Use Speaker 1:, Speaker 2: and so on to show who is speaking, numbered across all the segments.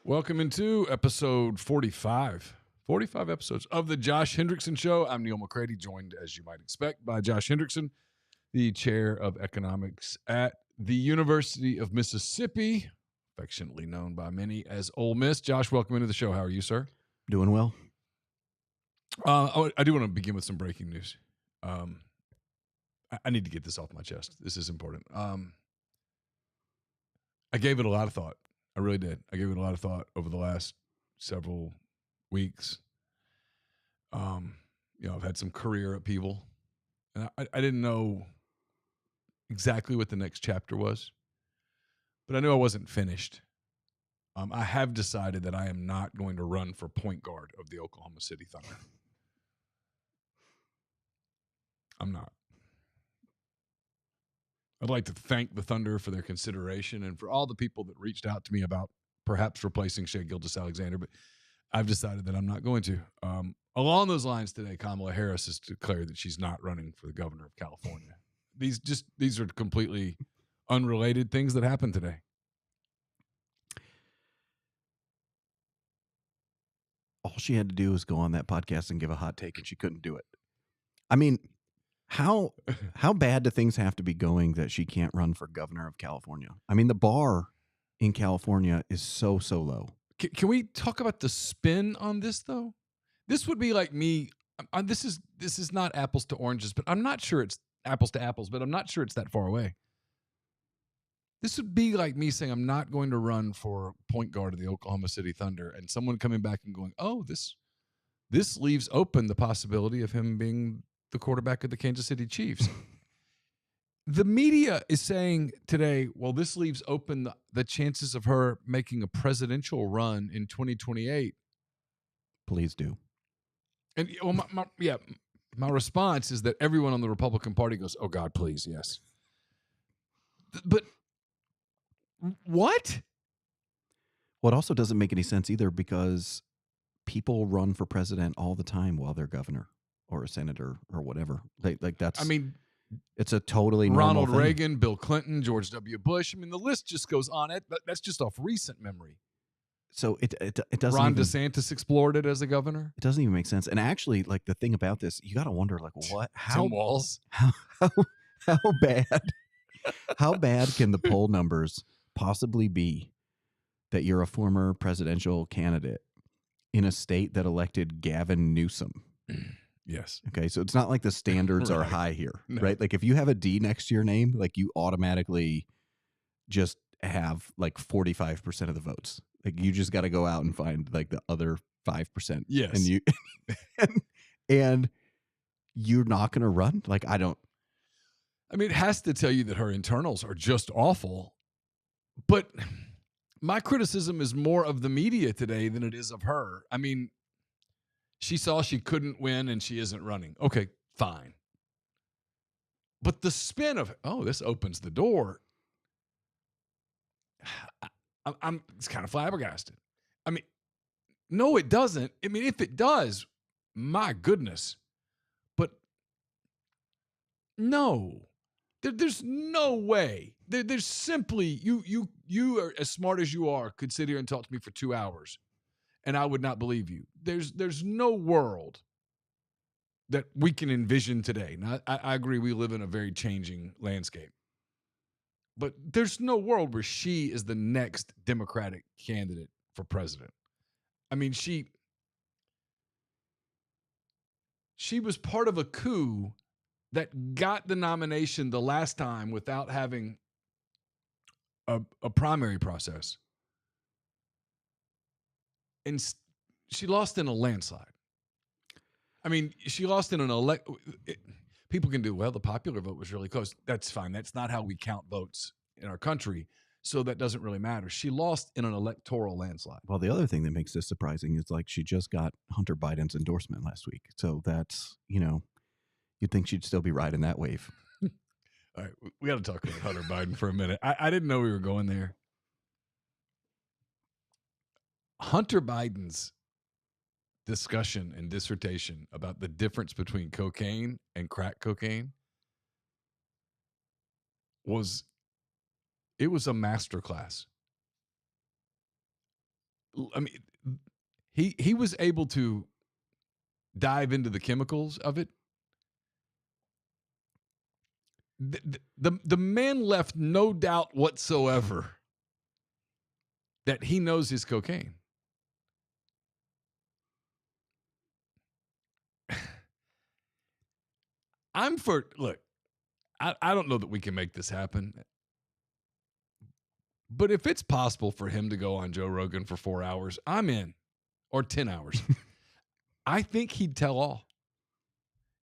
Speaker 1: Welcome into episode 45. 45 episodes of the Josh Hendrickson Show. I'm Neal McCready, joined, as you might expect, by Josh Hendrickson, the chair of economics at the University of Mississippi, affectionately known by many as Ole Miss. Josh, welcome into the show. How are you, sir?
Speaker 2: Doing well.
Speaker 1: I do want to begin with some breaking news. I need to get this off my chest. This is important. I gave it a lot of thought. I really did. I gave it a lot of thought over the last several weeks. I've had some career upheaval, and I didn't know exactly what the next chapter was, but I knew I wasn't finished. I have decided that I am not going to run for point guard of the Oklahoma City Thunder. I'm not. I'd like to thank the Thunder for their consideration and for all the people that reached out to me about perhaps replacing Shai Gilgeous-Alexander, but I've decided that I'm not going to. Along those lines today, Kamala Harris has declared that she's not running for the governor of California. These are completely unrelated things that happened today.
Speaker 2: All she had to do was go on that podcast and give a hot take, and she couldn't do it. I mean, how bad do things have to be going that she can't run for governor of California? I mean, the bar in California is so low.
Speaker 1: Can we talk about the spin on this, though? This would be like me. This is not apples to oranges, but I'm not sure it's apples to apples, but I'm not sure it's that far away. This would be like me saying I'm not going to run for point guard of the Oklahoma City Thunder, and someone coming back and going, "Oh, this leaves open the possibility of him being the quarterback of the Kansas City Chiefs." The media is saying today, well, this leaves open the chances of her making a presidential run in 2028.
Speaker 2: Please do.
Speaker 1: And my response is that everyone on the Republican Party goes, "Oh God, please, yes." But what?
Speaker 2: Well, it also doesn't make any sense either, because people run for president all the time while they're governor or a senator or whatever. Like that's.
Speaker 1: I mean,
Speaker 2: it's a totally normal
Speaker 1: Ronald
Speaker 2: thing.
Speaker 1: Reagan, Bill Clinton, George W. Bush. I mean, the list just goes on. That's just off recent memory.
Speaker 2: So it doesn't.
Speaker 1: Ron DeSantis explored it as a governor.
Speaker 2: It doesn't even make sense. And actually, like, the thing about this, you got to wonder, like, what? How
Speaker 1: Tim Walz?
Speaker 2: How bad? How bad can the poll numbers possibly be that you're a former presidential candidate in a state that elected Gavin Newsom?
Speaker 1: Yes.
Speaker 2: Okay, so it's not like the standards are high here, right? Like, if you have a D next to your name, like, you automatically just have like 45% of the votes. Like, you just got to go out and find like the other 5%.
Speaker 1: Yes.
Speaker 2: And you and you're not going to run. Like, I mean,
Speaker 1: it has to tell you that her internals are just awful. But my criticism is more of the media today than it is of her. I mean, she saw she couldn't win and she isn't running. Okay, fine. But the spin of, oh, this opens the door. I'm it's kind of flabbergasted. I mean, no, it doesn't. I mean, if it does, my goodness. But no, there's no way. There's simply, you are as smart as you are, could sit here and talk to me for 2 hours, and I would not believe you. There's no world that we can envision today. Now, I agree, we live in a very changing landscape. But there's no world where she is the next Democratic candidate for president. I mean, she was part of a coup that got the nomination the last time without having a primary process. And she lost in a landslide. I mean, she lost in an people can do, well, the popular vote was really close. That's fine. That's not how we count votes in our country. So that doesn't really matter. She lost in an electoral landslide.
Speaker 2: Well, the other thing that makes this surprising is, like, she just got Hunter Biden's endorsement last week. So that's, you'd think she'd still be riding that wave.
Speaker 1: All right. We got to talk about Hunter Biden for a minute. I didn't know we were going there. Hunter Biden's discussion and dissertation about the difference between cocaine and crack cocaine was a masterclass. I mean, he was able to dive into the chemicals of it. The man left no doubt whatsoever that he knows his cocaine. Look, I don't know that we can make this happen. But if it's possible for him to go on Joe Rogan for 4 hours, I'm in. Or 10 hours. I think he'd tell all.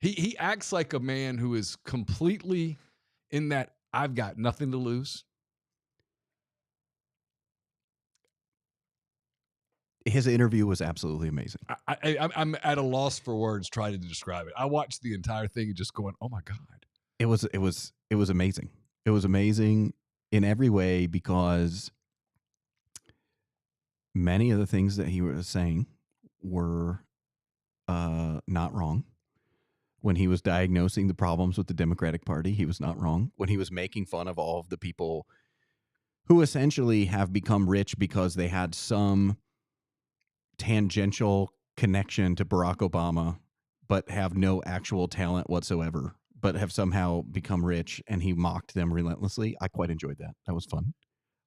Speaker 1: He acts like a man who is completely in that I've got nothing to lose.
Speaker 2: His interview was absolutely amazing.
Speaker 1: I'm at a loss for words trying to describe it. I watched the entire thing and just going, oh my God.
Speaker 2: It was amazing. It was amazing in every way because many of the things that he was saying were not wrong. When he was diagnosing the problems with the Democratic Party, he was not wrong. When he was making fun of all of the people who essentially have become rich because they had some tangential connection to Barack Obama, but have no actual talent whatsoever, but have somehow become rich, and he mocked them relentlessly. I quite enjoyed that. That was fun.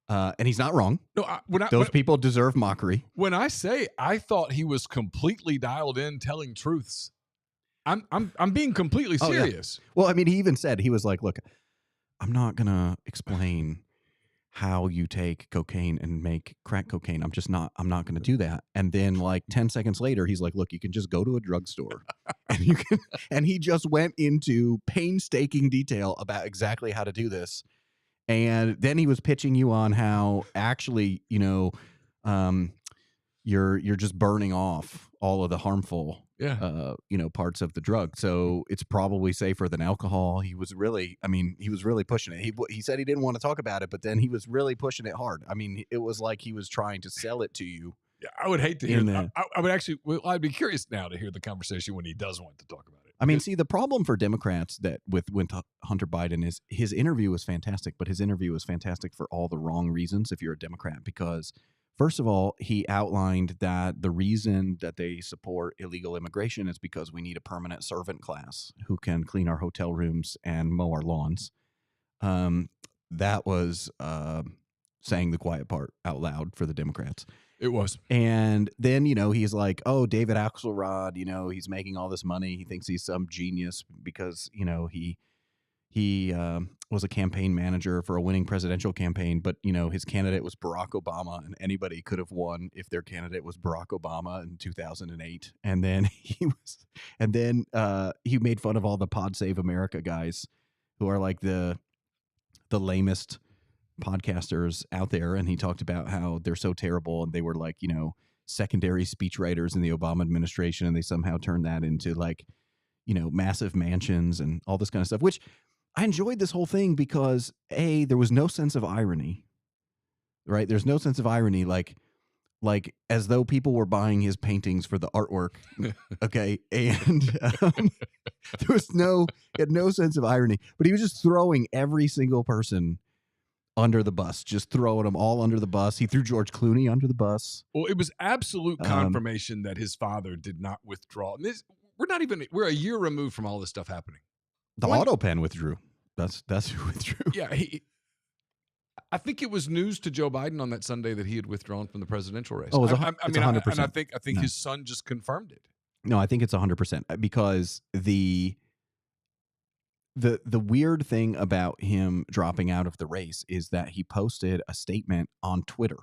Speaker 2: And he's not wrong.
Speaker 1: No,
Speaker 2: those people deserve mockery.
Speaker 1: When I say I thought he was completely dialed in, telling truths, I'm being completely serious.
Speaker 2: Oh, yeah. Well, I mean, he even said, he was like, look, I'm not going to explain how you take cocaine and make crack cocaine. I'm not going to do that. And then like 10 seconds later, he's like, look, you can just go to a drugstore and he just went into painstaking detail about exactly how to do this. And then he was pitching you on how actually, you're just burning off all of the harmful, parts of the drug. So it's probably safer than alcohol. He was really pushing it. He said he didn't want to talk about it, but then he was really pushing it hard. I mean, it was like he was trying to sell it to you.
Speaker 1: Yeah, I would hate to hear that. I would actually, I'd be curious now to hear the conversation when he does want to talk about it.
Speaker 2: I mean, see, the problem for Democrats that with Hunter Biden is his interview was fantastic, but his interview was fantastic for all the wrong reasons if you're a Democrat, because first of all, he outlined that the reason that they support illegal immigration is because we need a permanent servant class who can clean our hotel rooms and mow our lawns. That was saying the quiet part out loud for the Democrats.
Speaker 1: It was.
Speaker 2: And then, he's like, oh, David Axelrod, he's making all this money. He thinks he's some genius because, he was a campaign manager for a winning presidential campaign. But, his candidate was Barack Obama, and anybody could have won if their candidate was Barack Obama in 2008. And then he made fun of all the Pod Save America guys who are like the lamest podcasters out there, and he talked about how they're so terrible and they were like secondary speechwriters in the Obama administration, and they somehow turned that into like massive mansions and all this kind of stuff, which I enjoyed this whole thing because there was no sense of irony, right? There's no sense of irony, like as though people were buying his paintings for the artwork. Okay. And he had no sense of irony, but he was just throwing every single person under the bus, just throwing them all under the bus. He threw George Clooney under the bus.
Speaker 1: Well, it was absolute confirmation that his father did not withdraw. And we're a year removed from all this stuff happening.
Speaker 2: The auto pen withdrew. That's who withdrew.
Speaker 1: Yeah. I think it was news to Joe Biden on that Sunday that he had withdrawn from the presidential race.
Speaker 2: Oh, it's 100%.
Speaker 1: And I think his son just confirmed it.
Speaker 2: No, I think it's 100% because the weird thing about him dropping out of the race is that he posted a statement on Twitter,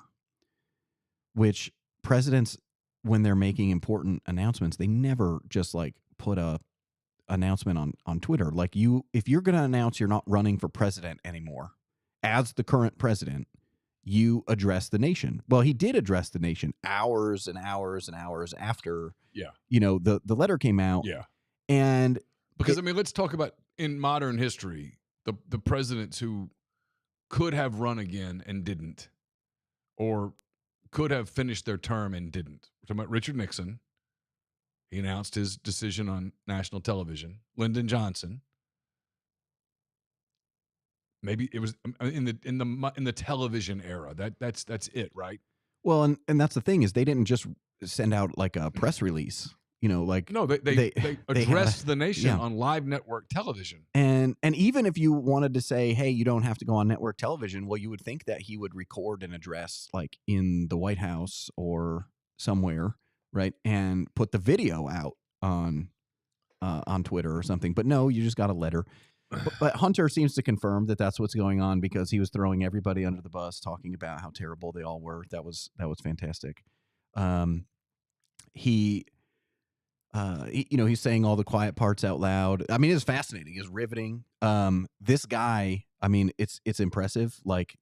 Speaker 2: which presidents, when they're making important announcements, they never just like put a announcement on Twitter. Like if you're going to announce you're not running for president anymore as the current president, you address the nation. Well, he did address the nation hours and hours and hours after, the letter came out.
Speaker 1: Yeah.
Speaker 2: And
Speaker 1: because let's talk about in modern history, the presidents who could have run again and didn't, or could have finished their term and didn't. We're talking about Richard Nixon. He announced his decision on national television. Lyndon Johnson. Maybe it was in the television era. That's it, right?
Speaker 2: Well, and that's the thing is they didn't just send out like a press release, like
Speaker 1: No, they
Speaker 2: they had
Speaker 1: addressed the nation
Speaker 2: yeah.
Speaker 1: on live network television.
Speaker 2: And even if you wanted to say, hey, you don't have to go on network television, well, you would think that he would record an address like in the White House or somewhere, right, and put the video out on Twitter or something. But no, you just got a letter. But Hunter seems to confirm that that's what's going on because he was throwing everybody under the bus, talking about how terrible they all were. That was fantastic. He he's saying all the quiet parts out loud. I mean, it's fascinating. It's riveting. This guy, I mean, it's impressive. Like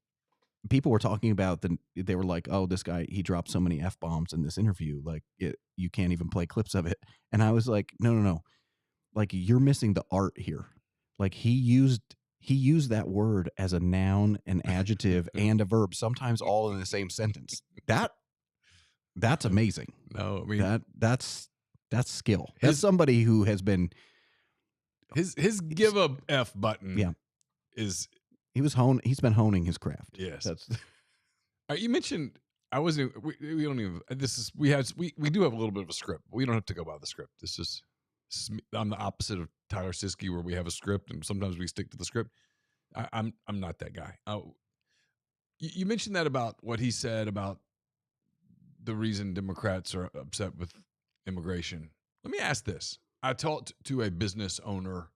Speaker 2: people were talking about they were like, oh, this guy, he dropped so many F-bombs in this interview. Like you can't even play clips of it. And I was like, no. Like you're missing the art here. Like he used that word as a noun, an adjective, and a verb, sometimes all in the same sentence. That's amazing.
Speaker 1: No, I mean
Speaker 2: that's skill. That's somebody who has been
Speaker 1: his give a F button.
Speaker 2: Yeah,
Speaker 1: is
Speaker 2: he's been honing his craft.
Speaker 1: Yes,
Speaker 2: that's.
Speaker 1: You mentioned I wasn't. We don't even. This is we do have a little bit of a script. We don't have to go by the script. This is I'm the opposite of Tyler Siskey, where we have a script and sometimes we stick to the script. I'm not that guy. You mentioned that about what he said about the reason Democrats are upset with immigration. Let me ask this. I talked to a business owner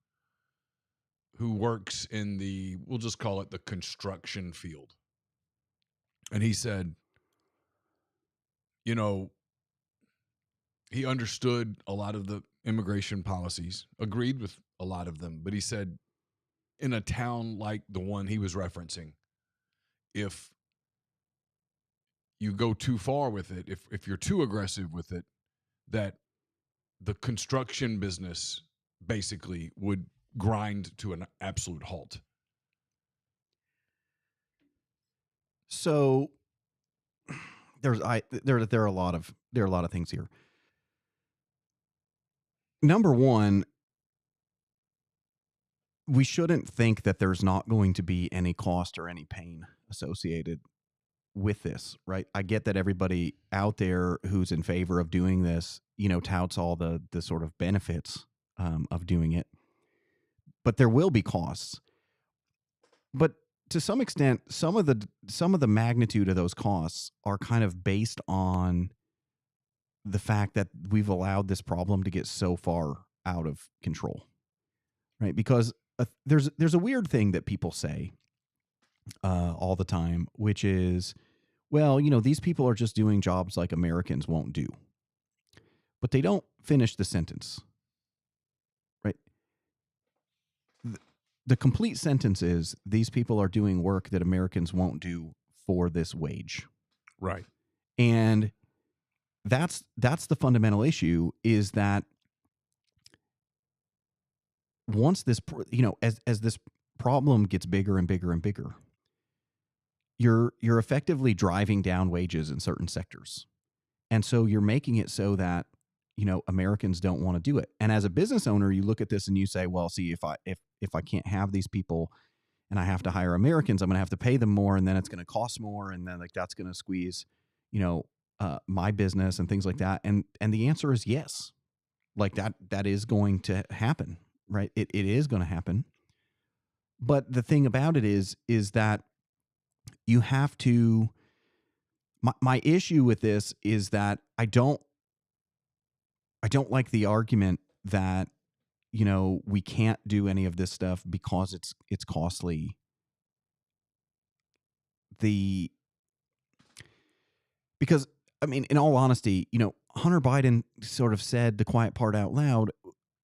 Speaker 1: who works in we'll just call it the construction field. And he said, he understood a lot of the immigration policies, agreed with a lot of them, but he said in a town like the one he was referencing, if you go too far with it, if you're too aggressive with it, that the construction business basically would grind to an absolute halt.
Speaker 2: So there are a lot of things here. Number one, we shouldn't think that there's not going to be any cost or any pain associated with this, right? I get that everybody out there who's in favor of doing this, touts all the sort of benefits of doing it, but there will be costs. But to some extent, some of the magnitude of those costs are kind of based on the fact that we've allowed this problem to get so far out of control, right? Because there's a weird thing that people say all the time, which is, well, these people are just doing jobs like Americans won't do. But they don't finish the sentence, right? The complete sentence is, these people are doing work that Americans won't do for this wage.
Speaker 1: Right.
Speaker 2: And that's the fundamental issue, is that once this, as this problem gets bigger and bigger and bigger, you're effectively driving down wages in certain sectors. And so you're making it so that, Americans don't want to do it. And as a business owner, you look at this and you say, well, see, if I can't have these people and I have to hire Americans, I'm going to have to pay them more, and then it's going to cost more, and then like that's going to squeeze, my business and things like that. And the answer is yes. Like that is going to happen, right? It is going to happen. But the thing about it is that you have to, my issue with this is that I don't like the argument that, we can't do any of this stuff because it's costly. Because I mean, in all honesty, Hunter Biden sort of said the quiet part out loud,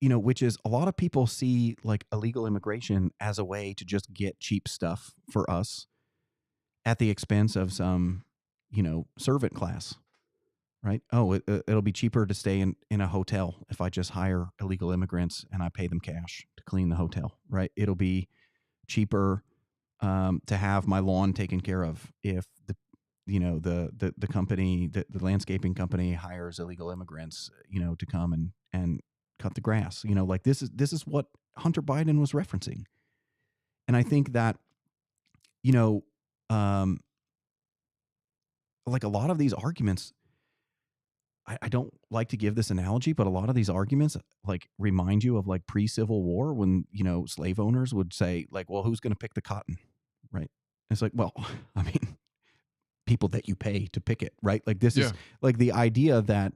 Speaker 2: which is a lot of people see like illegal immigration as a way to just get cheap stuff for us at the expense of some, servant class, right? Oh, it'll be cheaper to stay in a hotel if I just hire illegal immigrants and I pay them cash to clean the hotel, right? It'll be cheaper to have my lawn taken care of if the company, the landscaping company hires illegal immigrants, to come and cut the grass. Like this is what Hunter Biden was referencing. And I think that, like a lot of these arguments, I don't like to give this analogy, but a lot of these arguments like remind you of like pre-Civil War when, slave owners would say like, well, who's going to pick the cotton? Right. It's like, well, I mean, people that you pay to pick it, right? Like this is like the idea that,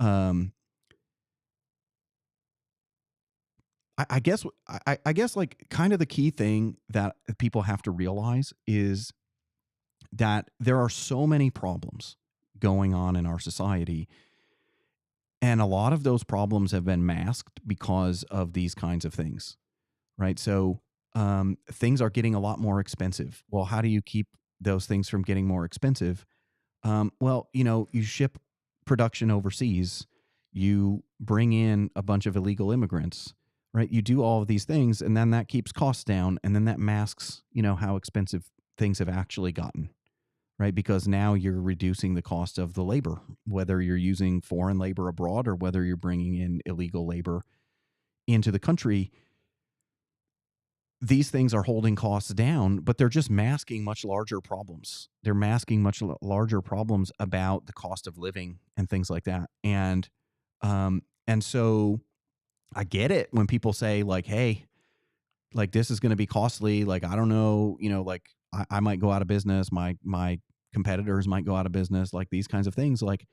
Speaker 2: I guess, I guess like kind of the key thing that people have to realize is that there are so many problems going on in our society. And a lot of those problems have been masked because of these kinds of things, right? So things are getting a lot more expensive. Well, how do you keep those things from getting more expensive? Well, you ship production overseas, you bring in a bunch of illegal immigrants, right? You do all of these things, and then that keeps costs down, and then that masks, how expensive things have actually gotten, right? Because now you're reducing the cost of the labor, whether you're using foreign labor abroad or whether you're bringing in illegal labor into the country. These things are holding costs down, but they're just masking much larger problems. They're masking much larger problems about the cost of living and things like that. And so I get it when people say like, hey, like this is going to be costly. Like, I don't know, like I might go out of business. My competitors might go out of business, like these kinds of things. Like,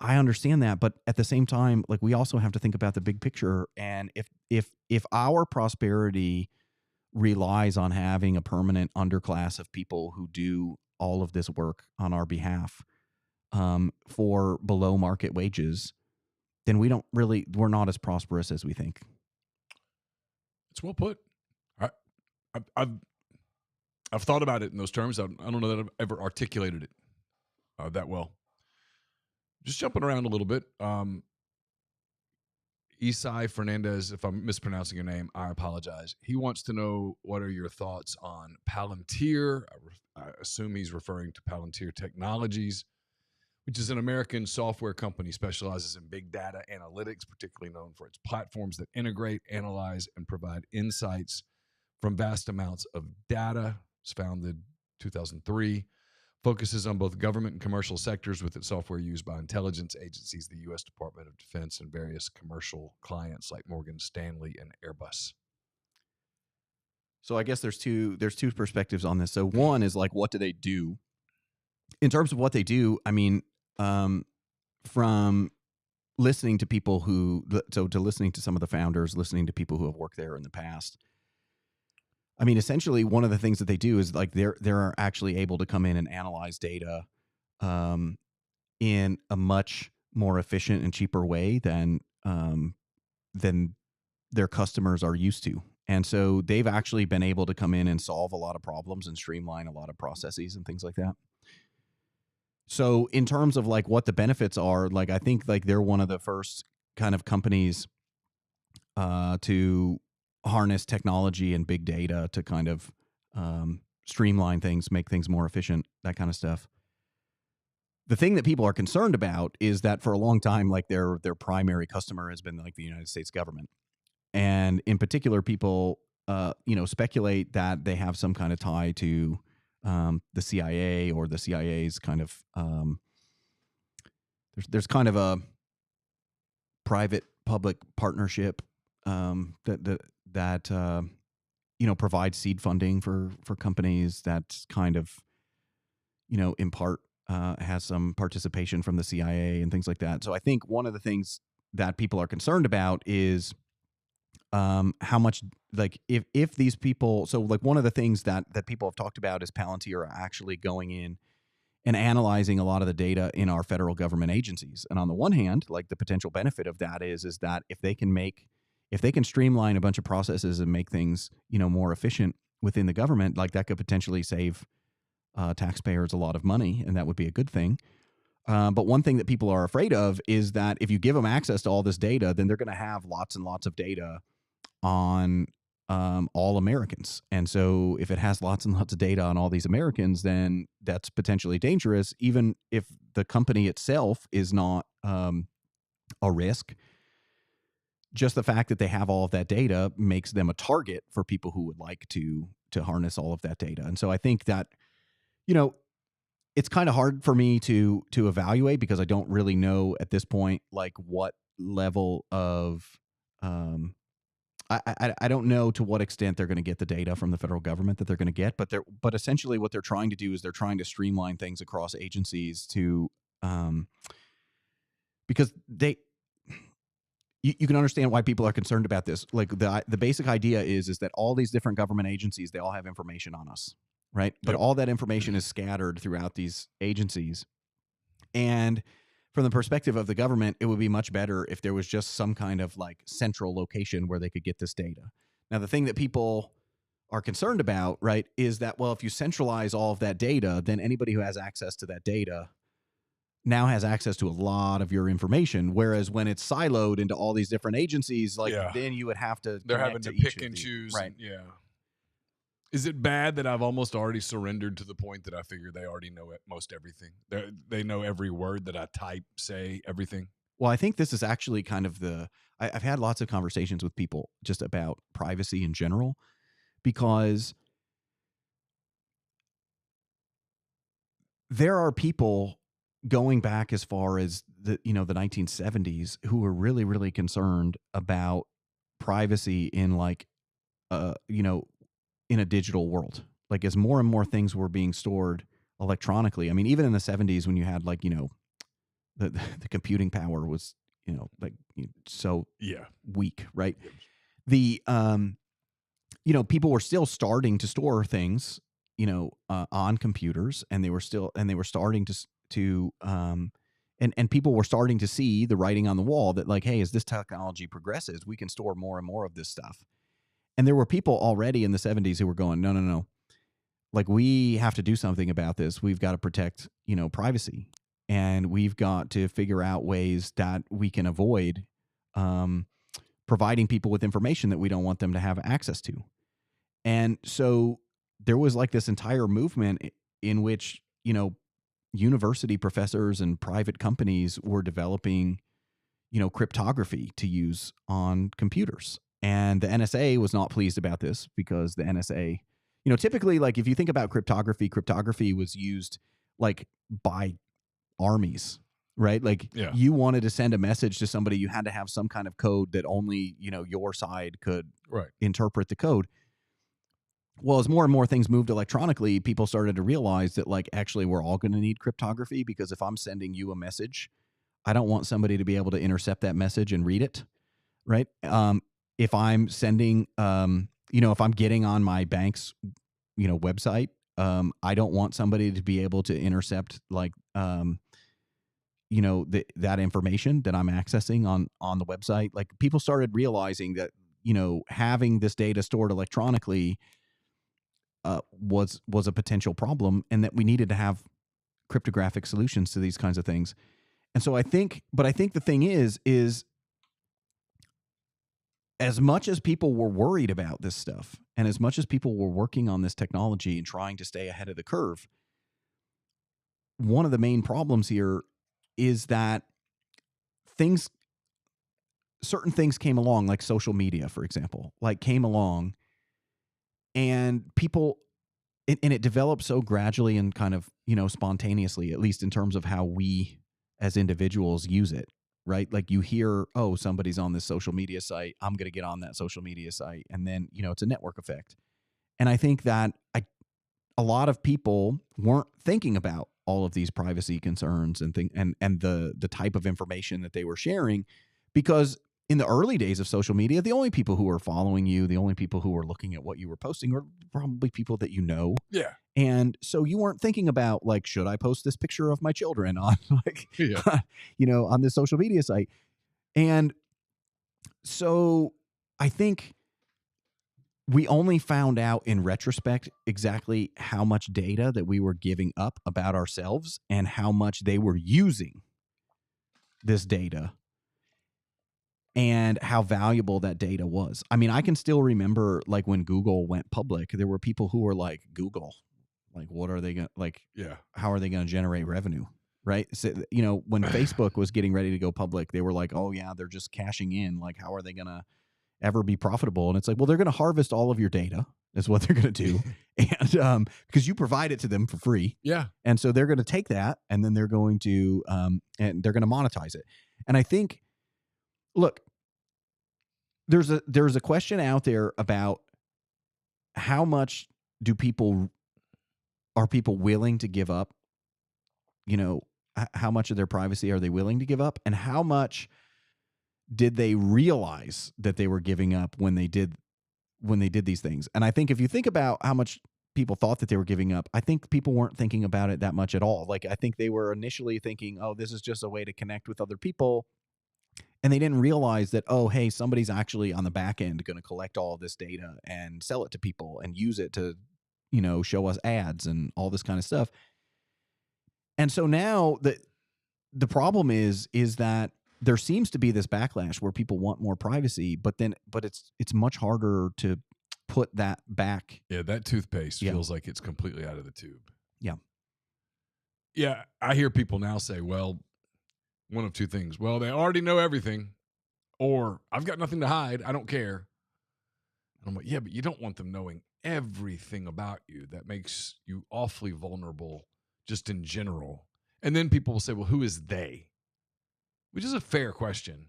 Speaker 2: I understand that, but at the same time, like we also have to think about the big picture. And if our prosperity relies on having a permanent underclass of people who do all of this work on our behalf for below market wages, then we're not as prosperous as we think.
Speaker 1: It's well put. I've thought about it in those terms. I don't know that I've ever articulated it that well. Just jumping around a little bit. Isai Fernandez, if I'm mispronouncing your name, I apologize. He wants to know, what are your thoughts on Palantir? I assume he's referring to Palantir Technologies, which is an American software company specializes in big data analytics, particularly known for its platforms that integrate, analyze, and provide insights from vast amounts of data. It's founded 2003. Focuses on both government and commercial sectors with its software used by intelligence agencies, the U.S. Department of Defense, and various commercial clients like Morgan Stanley and Airbus.
Speaker 2: So I guess there's two perspectives on this. So one is like, what do they do? In terms of what they do, I mean, from listening to people to listening to some of the founders, listening to people who have worked there in the past, I mean, essentially, one of the things that they do is like they're actually able to come in and analyze data in a much more efficient and cheaper way than their customers are used to. And so they've actually been able to come in and solve a lot of problems and streamline a lot of processes and things like that. So in terms of like what the benefits are, like I think like they're one of the first kind of companies to harness technology and big data to kind of streamline things, make things more efficient, that kind of stuff. The thing that people are concerned about is that for a long time, like their primary customer has been like the United States government. And in particular, people, speculate that they have some kind of tie to the CIA or the CIA's kind of, there's kind of a private-public partnership that provides seed funding for companies that's kind of, in part has some participation from the CIA and things like that. So I think one of the things that people are concerned about is how much, like if these people, so like one of the things that people have talked about is Palantir are actually going in and analyzing a lot of the data in our federal government agencies. And on the one hand, like the potential benefit of that is that if they can streamline a bunch of processes and make things, more efficient within the government, like that could potentially save taxpayers a lot of money, and that would be a good thing. But one thing that people are afraid of is that if you give them access to all this data, then they're going to have lots and lots of data on all Americans. And so if it has lots and lots of data on all these Americans, then that's potentially dangerous, even if the company itself is not a risk. Just the fact that they have all of that data makes them a target for people who would like to harness all of that data. And so I think that, it's kind of hard for me to evaluate because I don't really know at this point like what level of I don't know to what extent they're going to get the data from the federal government that they're going to get, but essentially what they're trying to do is they're trying to streamline things across agencies to because you can understand why people are concerned about this. Like the basic idea is that all these different government agencies, they all have information on us, right? But
Speaker 1: Yep.
Speaker 2: all that information is scattered throughout these agencies. And from the perspective of the government, it would be much better if there was just some kind of like central location where they could get this data. Now, the thing that people are concerned about, right, is that, well, if you centralize all of that data, then anybody who has access to that data now has access to a lot of your information. Whereas when it's siloed into all these different agencies, like then you would have to.
Speaker 1: They're having to pick and choose.
Speaker 2: Right.
Speaker 1: Yeah. Is it bad that I've almost already surrendered to the point that I figure they already know most everything? They know every word that I type, say, everything.
Speaker 2: Well, I think this is actually kind of I've had lots of conversations with people just about privacy in general, because there are people going back as far as the 1970s who were really, really concerned about privacy in like, in a digital world. Like as more and more things were being stored electronically. I mean, even in the 70s when you had like, the computing power was, so weak, right? The, people were still starting to store things, on computers, and they were starting to and people were starting to see the writing on the wall that like, hey, as this technology progresses, we can store more and more of this stuff. And there were people already in the 70s who were going, no. Like, we have to do something about this. We've got to protect, privacy. And we've got to figure out ways that we can avoid providing people with information that we don't want them to have access to. And so there was like this entire movement in which, university professors and private companies were developing, cryptography to use on computers. And the NSA was not pleased about this because the NSA, typically, like if you think about cryptography was used like by armies, right? Like you wanted to send a message to somebody, you had to have some kind of code that only, your side could interpret the code. Well, as more and more things moved electronically, people started to realize that like, actually, we're all going to need cryptography, because if I'm sending you a message, I don't want somebody to be able to intercept that message and read it. Right. If I'm sending, if I'm getting on my bank's, website, I don't want somebody to be able to intercept like, that information that I'm accessing on the website. Like people started realizing that, having this data stored electronically was a potential problem, and that we needed to have cryptographic solutions to these kinds of things. And so I think the thing is as much as people were worried about this stuff, and as much as people were working on this technology and trying to stay ahead of the curve, one of the main problems here is that certain things came along, like social media, for example, came along, and people, and it developed so gradually and kind of, spontaneously, at least in terms of how we as individuals use it. Right? Like you hear, oh, somebody's on this social media site, I'm going to get on that social media site. And then, it's a network effect. And I think that a lot of people weren't thinking about all of these privacy concerns and the type of information that they were sharing, because in the early days of social media, the only people who were following you, the only people who were looking at what you were posting were probably people that you know.
Speaker 1: Yeah.
Speaker 2: And so you weren't thinking about like, should I post this picture of my children on like, on this social media site? And so I think we only found out in retrospect exactly how much data that we were giving up about ourselves and how much they were using this data and how valuable that data was. I mean, I can still remember like when Google went public, there were people who were like, Google, like, what are they going to like? Yeah. How are they going to generate revenue? Right. So, when Facebook was getting ready to go public, they were like, oh yeah, they're just cashing in. Like, how are they going to ever be profitable? And it's like, well, they're going to harvest all of your data. is what they're going to do. And because you provide it to them for free.
Speaker 1: Yeah.
Speaker 2: And so they're going to take that and then they're going to monetize it. And I think, look, there's a question out there about how much are people willing to give up? You know, how much of their privacy are they willing to give up? And how much did they realize that they were giving up when they did these things? And I think if you think about how much people thought that they were giving up, I think people weren't thinking about it that much at all. Like, I think they were initially thinking, oh, this is just a way to connect with other people. And they didn't realize that, oh, hey, somebody's actually on the back end going to collect all of this data and sell it to people and use it to, you know, show us ads and all this kind of stuff. And so now the problem is that there seems to be this backlash where people want more privacy, but it's much harder to put that back.
Speaker 1: Yeah, that toothpaste feels like it's completely out of the tube.
Speaker 2: Yeah.
Speaker 1: Yeah, I hear people now say, well, one of two things. Well, they already know everything, or I've got nothing to hide. I don't care. And I'm like, yeah, but you don't want them knowing everything about you. That makes you awfully vulnerable just in general. And then people will say, well, who is they? Which is a fair question.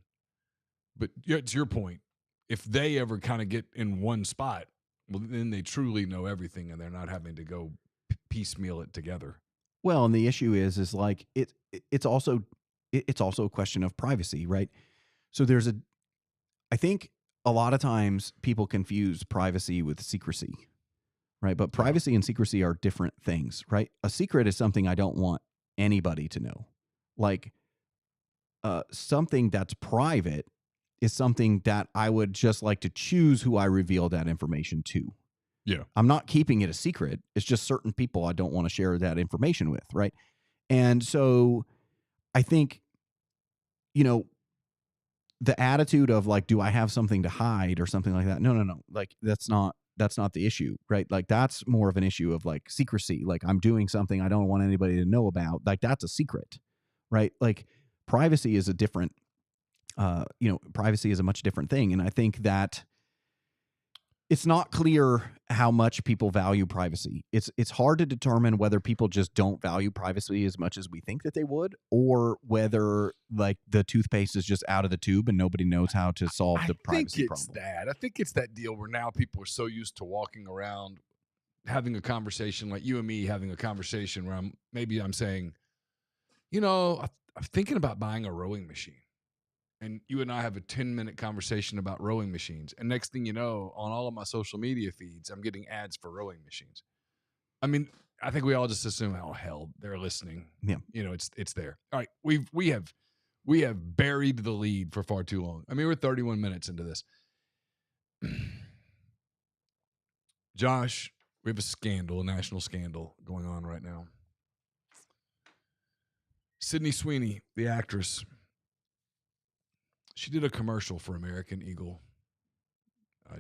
Speaker 1: But to your point, if they ever kind of get in one spot, well, then they truly know everything and they're not having to go piecemeal it together.
Speaker 2: Well, and the issue is like it's also a question of privacy, right? So I think a lot of times people confuse privacy with secrecy, right? But privacy and secrecy are different things, right? A secret is something I don't want anybody to know. Like something that's private is something that I would just like to choose who I reveal that information to.
Speaker 1: Yeah.
Speaker 2: I'm not keeping it a secret. It's just certain people I don't want to share that information with, right? And so I think, you know, the attitude of like, do I have something to hide or something like that? No. Like that's not the issue, right? Like that's more of an issue of like secrecy. Like I'm doing something I don't want anybody to know about. Like that's a secret, right? Like privacy is a different, privacy is a much different thing. And I think that it's not clear how much people value privacy. It's hard to determine whether people just don't value privacy as much as we think that they would, or whether like the toothpaste is just out of the tube and nobody knows how to solve the privacy problem.
Speaker 1: I think it's that deal where now people are so used to walking around having a conversation like you and me having a conversation where I'm saying, you know, I'm thinking about buying a rowing machine. And you and I have a 10-minute conversation about rowing machines. And next thing you know, on all of my social media feeds, I'm getting ads for rowing machines. I mean, I think we all just assume, oh, hell, they're listening.
Speaker 2: Yeah.
Speaker 1: You know, it's there. All right. We have buried the lead for far too long. I mean, we're 31 minutes into this. Josh, we have a national scandal going on right now. Sydney Sweeney, the actress, she did a commercial for American Eagle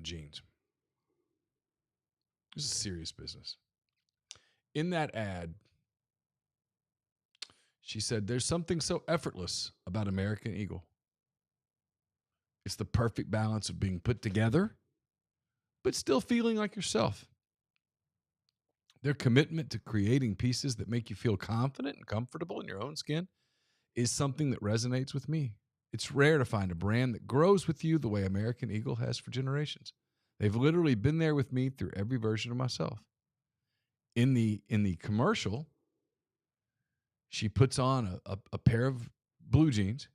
Speaker 1: jeans. This is serious business. In that ad, she said, there's something so effortless about American Eagle. It's the perfect balance of being put together, but still feeling like yourself. Their commitment to creating pieces that make you feel confident and comfortable in your own skin is something that resonates with me. It's rare to find a brand that grows with you the way American Eagle has for generations. They've literally been there with me through every version of myself. In the commercial, she puts on a pair of blue jeans,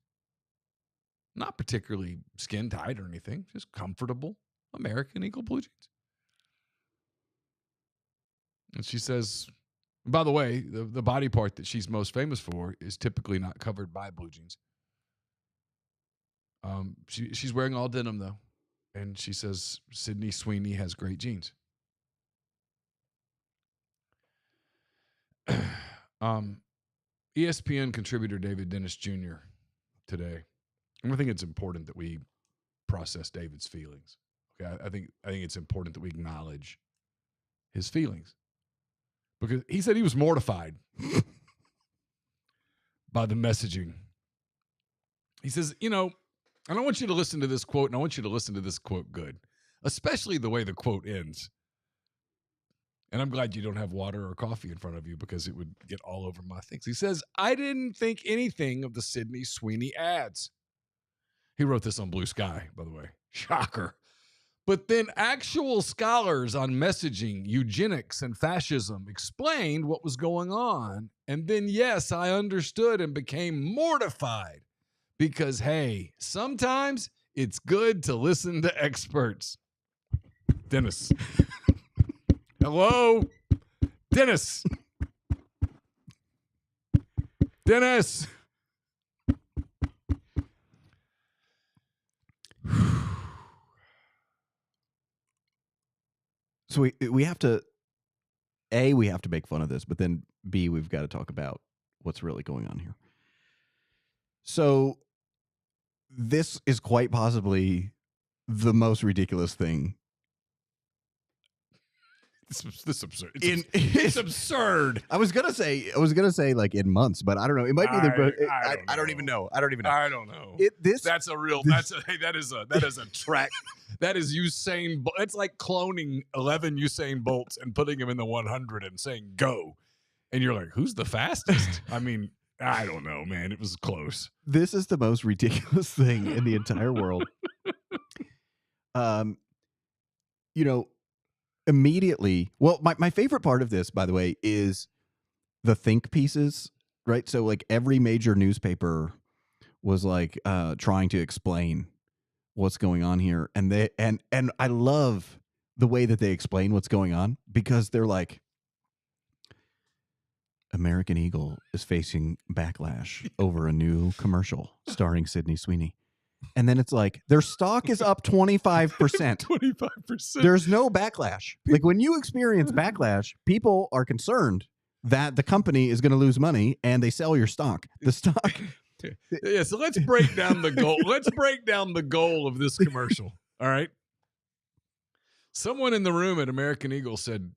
Speaker 1: not particularly skin tight or anything, just comfortable American Eagle blue jeans. And she says, by the way, the body part that she's most famous for is typically not covered by blue jeans. She's wearing all denim, though. And she says, Sydney Sweeney has great jeans. ESPN contributor David Dennis Jr. today. And I think it's important that we process David's feelings. Okay, I think it's important that we acknowledge his feelings. Because he said he was mortified by the messaging. He says, you know, and I want you to listen to this quote, and I want you to listen to this quote good, especially the way the quote ends. And I'm glad you don't have water or coffee in front of you because it would get all over my things. He says, I didn't think anything of the Sydney Sweeney ads. He wrote this on Blue Sky, by the way. Shocker. But then actual scholars on messaging, eugenics, and fascism explained what was going on. And then, yes, I understood and became mortified because, hey, sometimes it's good to listen to experts. Dennis. Hello? Dennis. Dennis.
Speaker 2: So we have to, A, we have to make fun of this, but then B, we've got to talk about what's really going on here. So this is quite possibly the most ridiculous thing.
Speaker 1: This absurd. It's absurd.
Speaker 2: I was gonna say like in months, but I don't know. It might be I don't even know.
Speaker 1: I don't know. That's a real. That is a track. That is Usain. It's like cloning 11 Usain Bolts and putting him in the 100 and saying go, and you're like, who's the fastest? I mean, I don't know, man. It was close.
Speaker 2: This is the most ridiculous thing in the entire world. Immediately, well, my favorite part of this, by the way, is the think pieces, right? So like every major newspaper was like trying to explain what's going on here, and I love the way that they explain what's going on because they're like, American Eagle is facing backlash over a new commercial starring Sydney Sweeney. And then it's like their stock is up 25%.
Speaker 1: 25%.
Speaker 2: There's no backlash. Like when you experience backlash, people are concerned that the company is going to lose money and they sell your stock. The stock.
Speaker 1: Yeah, so let's break down the goal. Let's break down the goal of this commercial. All right. Someone in the room at American Eagle said,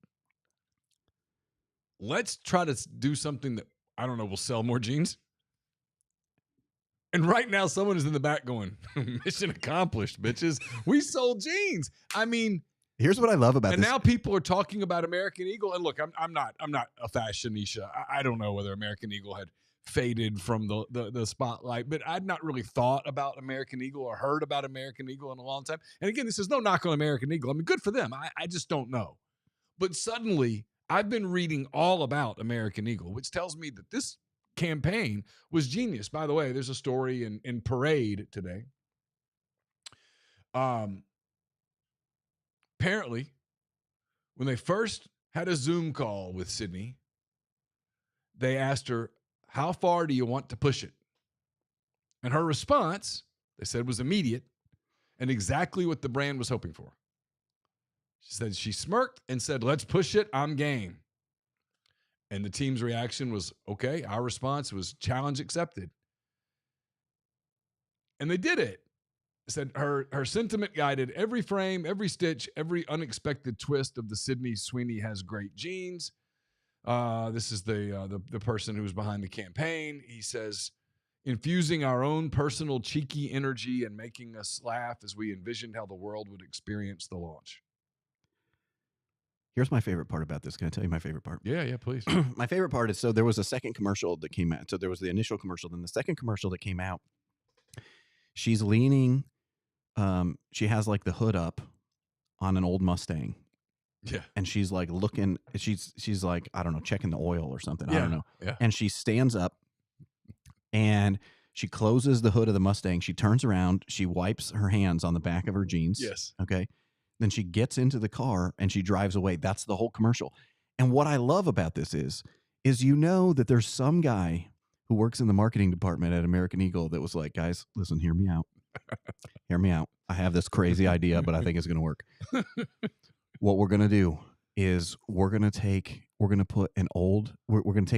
Speaker 1: let's try to do something that, I don't know, will sell more jeans. And right now, someone is in the back going, mission accomplished, bitches. We sold jeans. I mean,
Speaker 2: here's what I love about
Speaker 1: this. And
Speaker 2: this.
Speaker 1: now people are talking about American Eagle. And look, I'm not a fashionista. I don't know whether American Eagle had faded from the spotlight, but I'd not really thought about American Eagle or heard about American Eagle in a long time. And again, this is no knock on American Eagle. I mean, good for them. I just don't know. But suddenly, I've been reading all about American Eagle, which tells me that this campaign was genius. By the way, there's a story in Parade today. Apparently, when they first had a Zoom call with Sydney, they asked her, how far do you want to push it? And her response, they said, was immediate and exactly what the brand was hoping for. She said she smirked and said, let's push it. I'm game. And the team's reaction was, okay. Our response was challenge accepted. And they did it. Said her sentiment guided every frame, every stitch, every unexpected twist of the Sydney Sweeney has great genes. This is the person who was behind the campaign. He says, infusing our own personal cheeky energy and making us laugh as we envisioned how the world would experience the launch.
Speaker 2: Here's my favorite part about this. Can I tell you my favorite part?
Speaker 1: Yeah, please.
Speaker 2: My favorite part is, so there was a second commercial that came out. So there was the initial commercial, then the second commercial that came out. She's leaning, she has like the hood up on an old Mustang.
Speaker 1: Yeah.
Speaker 2: And she's like looking, she's like, I don't know, checking the oil or something.
Speaker 1: Yeah.
Speaker 2: I don't know.
Speaker 1: Yeah.
Speaker 2: And she stands up and she closes the hood of the Mustang. She turns around, she wipes her hands on the back of her jeans.
Speaker 1: Yes.
Speaker 2: Okay. Then she gets into the car and she drives away. That's the whole commercial. And what I love about this is you know that there's some guy who works in the marketing department at American Eagle that was like, guys, listen, hear me out. Hear me out. I have this crazy idea, but I think it's going to work. What we're going to do is we're going to take a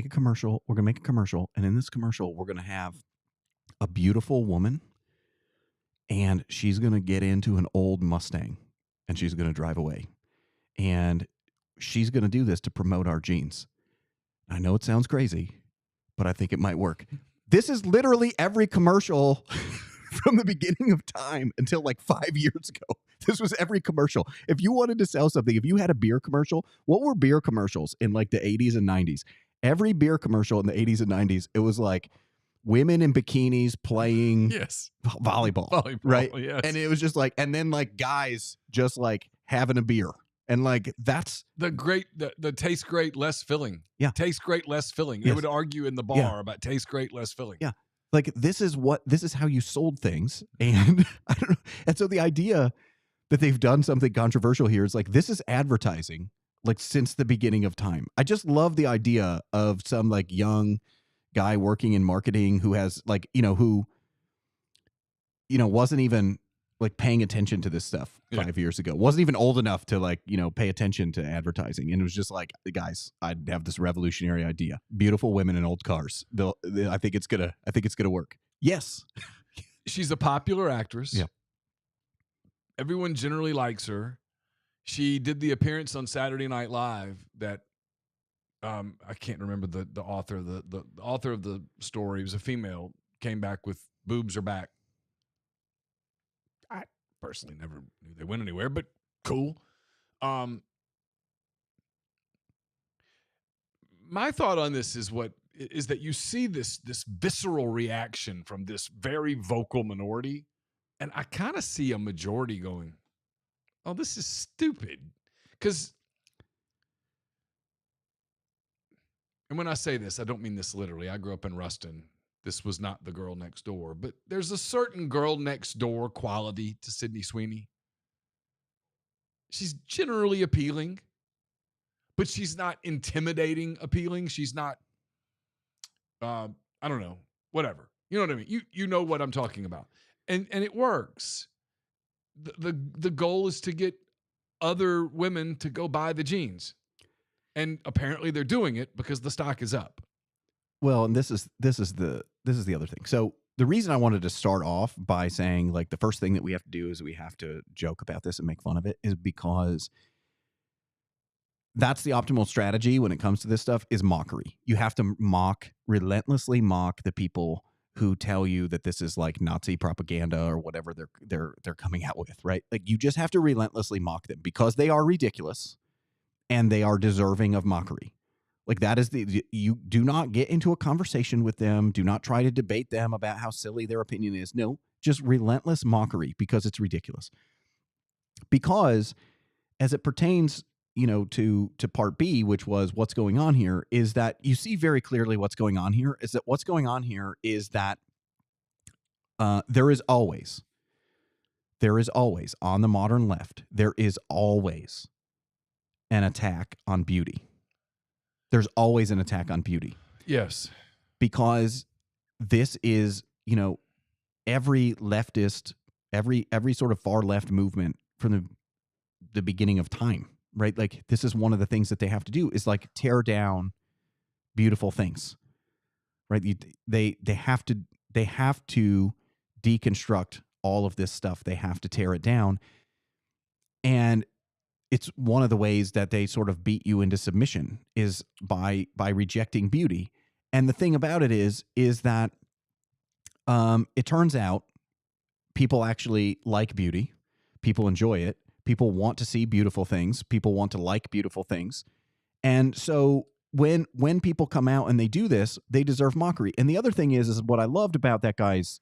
Speaker 2: commercial. We're going to make a commercial. And in this commercial, we're going to have a beautiful woman and she's going to get into an old Mustang. And she's going to drive away. And she's going to do this to promote our jeans. I know it sounds crazy, but I think it might work. This is literally every commercial from the beginning of time until like 5 years ago. This was every commercial. If you wanted to sell something, if you had a beer commercial, what were beer commercials in like the 80s and 90s? Every beer commercial in the 80s and 90s, it was like women in bikinis playing volleyball, right?
Speaker 1: Yes.
Speaker 2: And it was just like, and then like guys just like having a beer. And like that's
Speaker 1: the taste great, less filling.
Speaker 2: Yeah.
Speaker 1: Taste great, less filling.
Speaker 2: Yes.
Speaker 1: They would argue in the bar about taste great, less filling.
Speaker 2: Yeah. Like this is how you sold things. And I don't know. And so the idea that they've done something controversial here is like, this is advertising like since the beginning of time. I just love the idea of some like young guy working in marketing who has like, who, wasn't even like paying attention to this stuff 5 years ago, wasn't even old enough to like, pay attention to advertising. And it was just like, guys, I have this revolutionary idea. Beautiful women in old cars. I think it's gonna work. Yes.
Speaker 1: She's a popular actress.
Speaker 2: Yeah.
Speaker 1: Everyone generally likes her. She did the appearance on Saturday Night Live that I can't remember the author. The author of the story was a female, came back with boobs are back. I personally never knew they went anywhere, but cool. My thought on this is that you see this visceral reaction from this very vocal minority, and I kind of see a majority going, "Oh, this is stupid," because. And when I say this, I don't mean this literally. I grew up in Ruston. This was not the girl next door, but there's a certain girl next door quality to Sydney Sweeney. She's generally appealing, but she's not intimidating appealing. She's not, I don't know, whatever. You know what I mean? You know what I'm talking about. And it works. The goal is to get other women to go buy the jeans. And apparently they're doing it because the stock is up.
Speaker 2: Well, and this is the other thing. So the reason I wanted to start off by saying like the first thing that we have to do is we have to joke about this and make fun of it is because that's the optimal strategy when it comes to this stuff is mockery. You have to relentlessly mock the people who tell you that this is like Nazi propaganda or whatever they're coming out with, right? Like you just have to relentlessly mock them because they are ridiculous. And they are deserving of mockery. Like that is you do not get into a conversation with them. Do not try to debate them about how silly their opinion is. No, just relentless mockery because it's ridiculous. Because as it pertains, to part B, which was what's going on here, is that you see very clearly what's going on here is that there is always on the modern left, there is always an attack on beauty. There's always an attack on beauty.
Speaker 1: Yes.
Speaker 2: Because this is, every leftist, every sort of far left movement from the beginning of time, right? Like this is one of the things that they have to do is like tear down beautiful things, right? They have to deconstruct all of this stuff. They have to tear it down. And it's one of the ways that they sort of beat you into submission is by rejecting beauty. And the thing about it is that it turns out people actually like beauty. People enjoy it. People want to see beautiful things. People want to like beautiful things. And so when people come out and they do this, they deserve mockery. And the other thing is what I loved about that guy's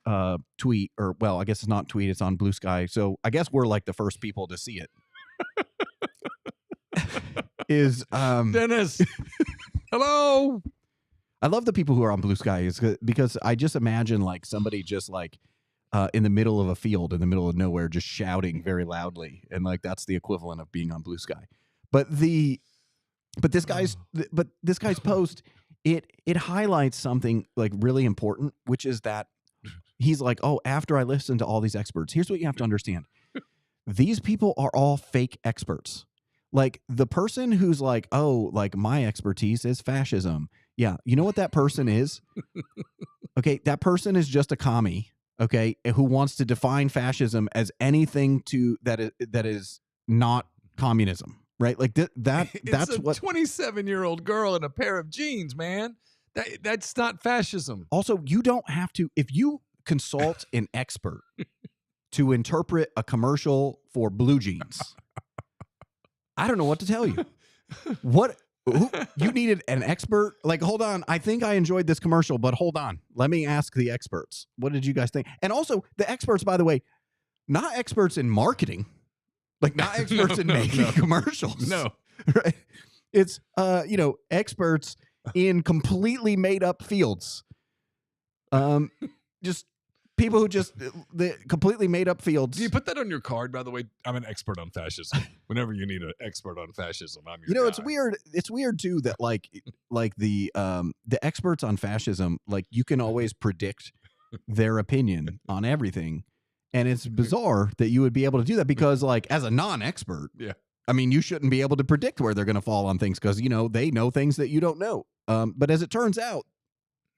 Speaker 2: tweet, or well, I guess it's not tweet, it's on Blue Sky. So I guess we're like the first people to see it. Is
Speaker 1: Dennis. Hello.
Speaker 2: I love the people who are on Blue Sky because I just imagine like somebody just like in the middle of a field in the middle of nowhere just shouting very loudly, and like that's the equivalent of being on Blue Sky. But this guy's post it highlights something like really important, which is that he's like, oh, after I listened to all these experts, here's what you have to understand. These people are all fake experts. Like the person who's like, oh, like my expertise is fascism. Yeah. You know what that person is? Okay. That person is just a commie. Okay. Who wants to define fascism as anything that is not communism. Right. Like that's what
Speaker 1: 27-year-old girl in a pair of jeans, man. That's not fascism.
Speaker 2: Also, you don't have to, if you consult an expert to interpret a commercial for blue jeans. I don't know what to tell you. You needed an expert? Like, hold on. I think I enjoyed this commercial, but hold on. Let me ask the experts. What did you guys think? And also, the experts, by the way, not experts in marketing, like not experts in making commercials.
Speaker 1: No.
Speaker 2: Right? It's, experts in completely made up fields. Just people who just the completely made up fields.
Speaker 1: Do you put that on your card, by the way? I'm an expert on fascism. Whenever you need an expert on fascism, I'm your guy.
Speaker 2: It's weird. It's weird too that like the experts on fascism, like you can always predict their opinion on everything. And it's bizarre that you would be able to do that because like as a non-expert,
Speaker 1: yeah.
Speaker 2: I mean, you shouldn't be able to predict where they're going to fall on things because, they know things that you don't know. But as it turns out,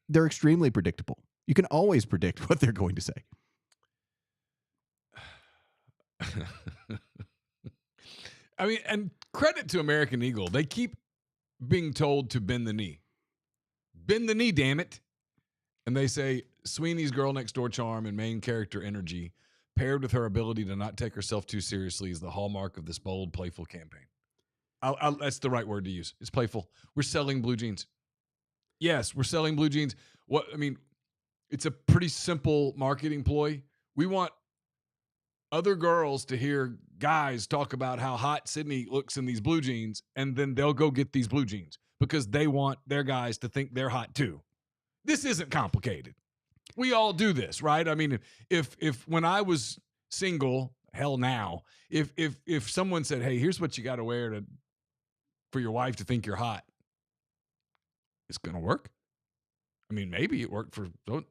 Speaker 2: they're extremely predictable. You can always predict what they're going to say.
Speaker 1: I mean, and credit to American Eagle. They keep being told to bend the knee. Bend the knee, damn it. And they say Sweeney's girl next door charm and main character energy, paired with her ability to not take herself too seriously, is the hallmark of this bold, playful campaign. That's the right word to use. It's playful. We're selling blue jeans. Yes, we're selling blue jeans. It's a pretty simple marketing ploy. We want other girls to hear guys talk about how hot Sydney looks in these blue jeans, and then they'll go get these blue jeans because they want their guys to think they're hot too. This isn't complicated. We all do this, right? I mean, if when I was single, hell now, if someone said, "Hey, here's what you got to wear for your wife to think you're hot," it's gonna work. I mean, maybe it worked I'll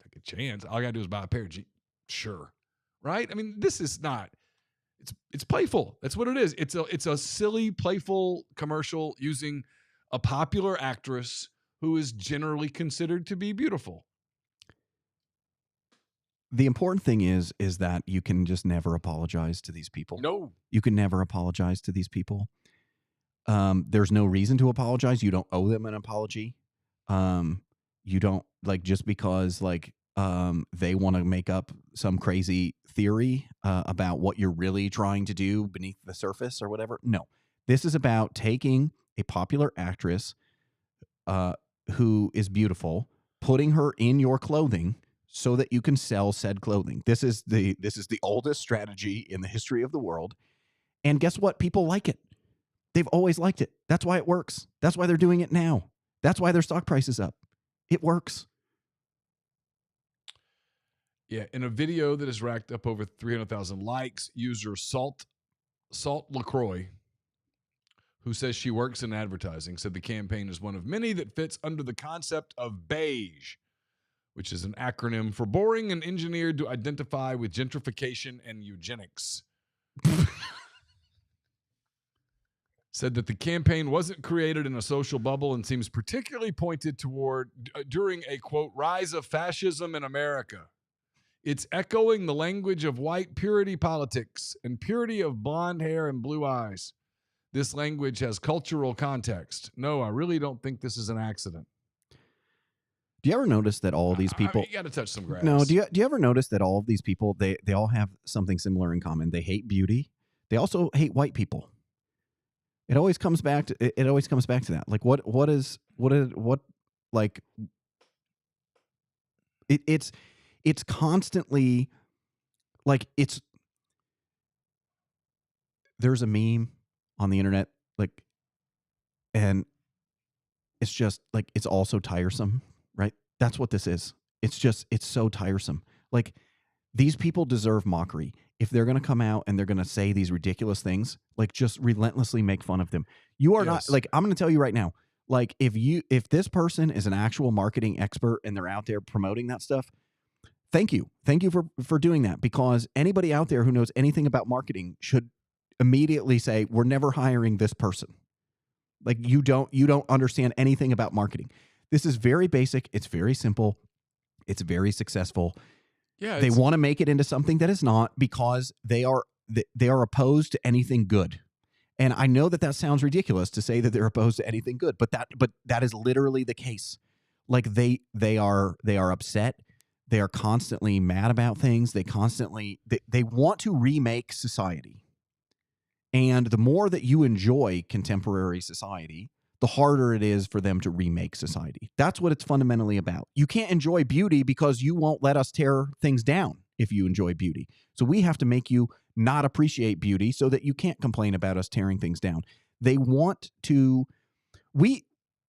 Speaker 1: take a chance. All I gotta do is buy a pair of jeans. Sure. Right? I mean, this is not, it's playful. That's what it is. It's a silly, playful commercial using a popular actress who is generally considered to be beautiful.
Speaker 2: The important thing is that you can just never apologize to these people.
Speaker 1: No.
Speaker 2: You can never apologize to these people. There's no reason to apologize. You don't owe them an apology. You don't just because they want to make up some crazy theory about what you're really trying to do beneath the surface or whatever. No, this is about taking a popular actress who is beautiful, putting her in your clothing so that you can sell said clothing. This is the oldest strategy in the history of the world. And guess what? People like it. They've always liked it. That's why it works. That's why they're doing it now. That's why their stock price is up. It works.
Speaker 1: Yeah, in a video that has racked up over 300,000 likes, user Salt LaCroix, who says she works in advertising, said the campaign is one of many that fits under the concept of beige, which is an acronym for boring and engineered to identify with gentrification and eugenics. Said that the campaign wasn't created in a social bubble and seems particularly pointed toward during a, quote, rise of fascism in America. It's echoing the language of white purity politics and purity of blonde hair and blue eyes. This language has cultural context. No, I really don't think this is an accident.
Speaker 2: Do you ever notice that all of these people...
Speaker 1: you got to touch some grass.
Speaker 2: No, do you ever notice that all of these people, they all have something similar in common? They hate beauty. They also hate white people. It always comes back to that. Like it's constantly like there's a meme on the internet and it's just like it's all so tiresome, right? That's what this is. It's so tiresome. Like these people deserve mockery. If they're going to come out and they're going to say these ridiculous things, just relentlessly make fun of them. You are not I'm going to tell you right now, if this person is an actual marketing expert and they're out there promoting that stuff, thank you for doing that, because anybody out there who knows anything about marketing should immediately say, we're never hiring this person. You don't understand anything about marketing. This is very basic. It's very simple. It's very successful. Yeah, they want to make it into something that is not, because they are opposed to anything good. And I know that sounds ridiculous to say that they're opposed to anything good, but that is literally the case. They are upset They are constantly mad about things. They want to remake society. And the more that you enjoy contemporary society, the harder it is for them to remake society. That's what it's fundamentally about. You can't enjoy beauty because you won't let us tear things down if you enjoy beauty. So we have to make you not appreciate beauty so that you can't complain about us tearing things down. They want to,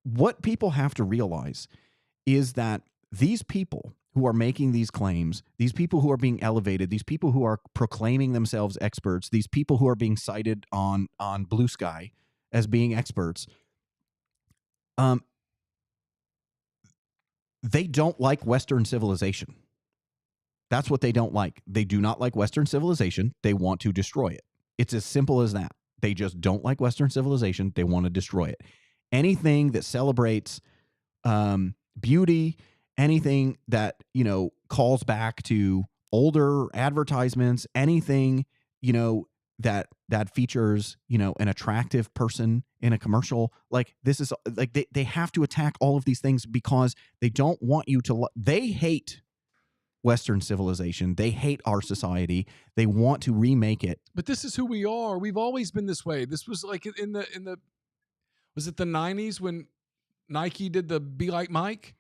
Speaker 2: what people have to realize is that these people who are making these claims, these people who are being elevated, these people who are proclaiming themselves experts, these people who are being cited on Blue Sky as being experts, they don't like Western civilization. That's what they don't like. They do not like Western civilization. They want to destroy it. It's as simple as that. They just don't like Western civilization. They want to destroy it. Anything that celebrates beauty, anything that, calls back to older advertisements, anything, that features, an attractive person in a commercial, like this is like they have to attack all of these things because they don't want you to, they hate Western civilization. They hate our society. They want to remake it.
Speaker 1: But this is who we are. We've always been this way. This was like in the was it the 90s when Nike did the Be Like Mike?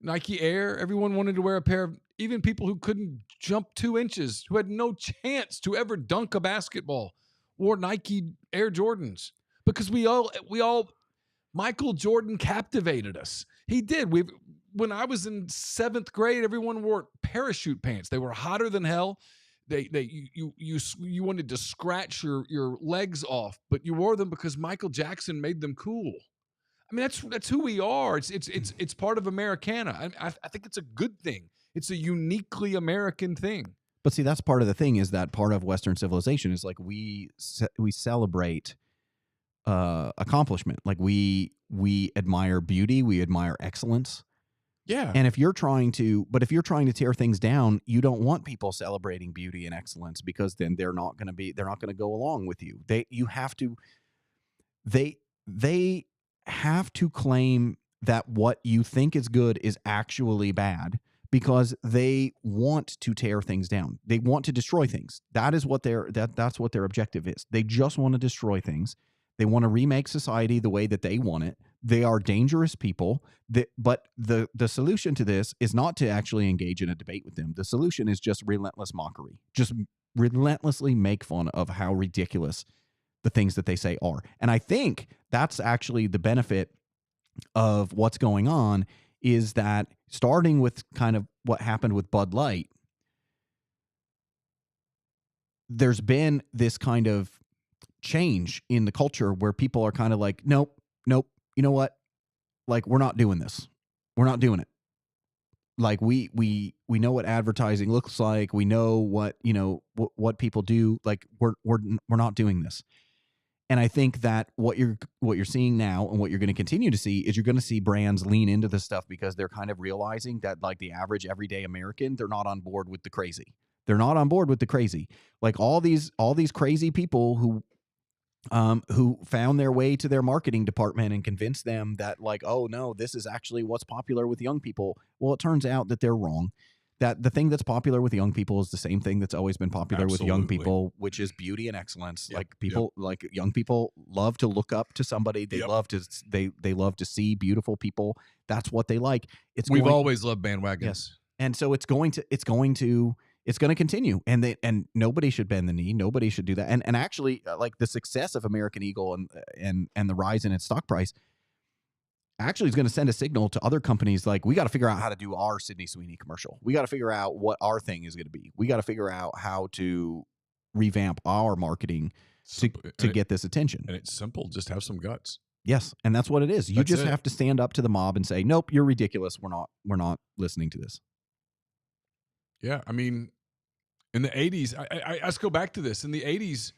Speaker 1: Nike Air. Everyone wanted to wear a pair of, even people who couldn't jump 2 inches, who had no chance to ever dunk a basketball, wore Nike Air Jordans because we all Michael Jordan captivated us. He did. When I was in 7th grade, everyone wore parachute pants. They were hotter than hell. You wanted to scratch your legs off, but you wore them because Michael Jackson made them cool. I mean, that's who we are. It's part of Americana. I think it's a good thing. It's a uniquely American thing.
Speaker 2: But see, that's part of the thing, is that part of Western civilization is like we celebrate accomplishment. Like we admire beauty, we admire excellence.
Speaker 1: Yeah.
Speaker 2: And if you're trying to tear things down, you don't want people celebrating beauty and excellence, because then they're not going to go along with you. They have to claim that what you think is good is actually bad, because they want to tear things down. They want to destroy things. That is what that's what their objective is. They just want to destroy things. They want to remake society the way that they want it. They are dangerous people. But the solution to this is not to actually engage in a debate with them. The solution is just relentless mockery. Just relentlessly make fun of how ridiculous the things that they say are. And I think that's actually the benefit of what's going on, is that starting with kind of what happened with Bud Light, there's been this kind of change in the culture where people are kind of like, nope, you know what? Like, we're not doing this. We're not doing it. Like we know what advertising looks like. We know what, what people do. Like we're not doing this. And I think that what you're seeing now, and what you're going to continue to see, is you're going to see brands lean into this stuff, because they're kind of realizing that, like, the average everyday American, they're not on board with the crazy. They're not on board with the crazy. Like all these crazy people who found their way to their marketing department and convinced them that, like, oh no, this is actually what's popular with young people. Well, it turns out that they're wrong. That the thing that's popular with young people is the same thing that's always been popular with young people, which is beauty and excellence. Like like young people love to look up to somebody. They love to they love to see beautiful people. That's what they like.
Speaker 1: We've always loved bandwagons.
Speaker 2: Yes. And so it's going to continue, and nobody should bend the knee. Nobody should do that. And actually, like, the success of American Eagle and the rise in its stock price actually is going to send a signal to other companies, like, we got to figure out how to do our Sydney Sweeney commercial. We got to figure out what our thing is going to be. We got to figure out how to revamp our marketing to get this attention.
Speaker 1: And it's simple. Just have some guts.
Speaker 2: Yes, and that's what it is. You just have to stand up to the mob and say, nope, you're ridiculous. We're not listening to this.
Speaker 1: Yeah, I mean, in the 80s, let's go back to this. In the 80s,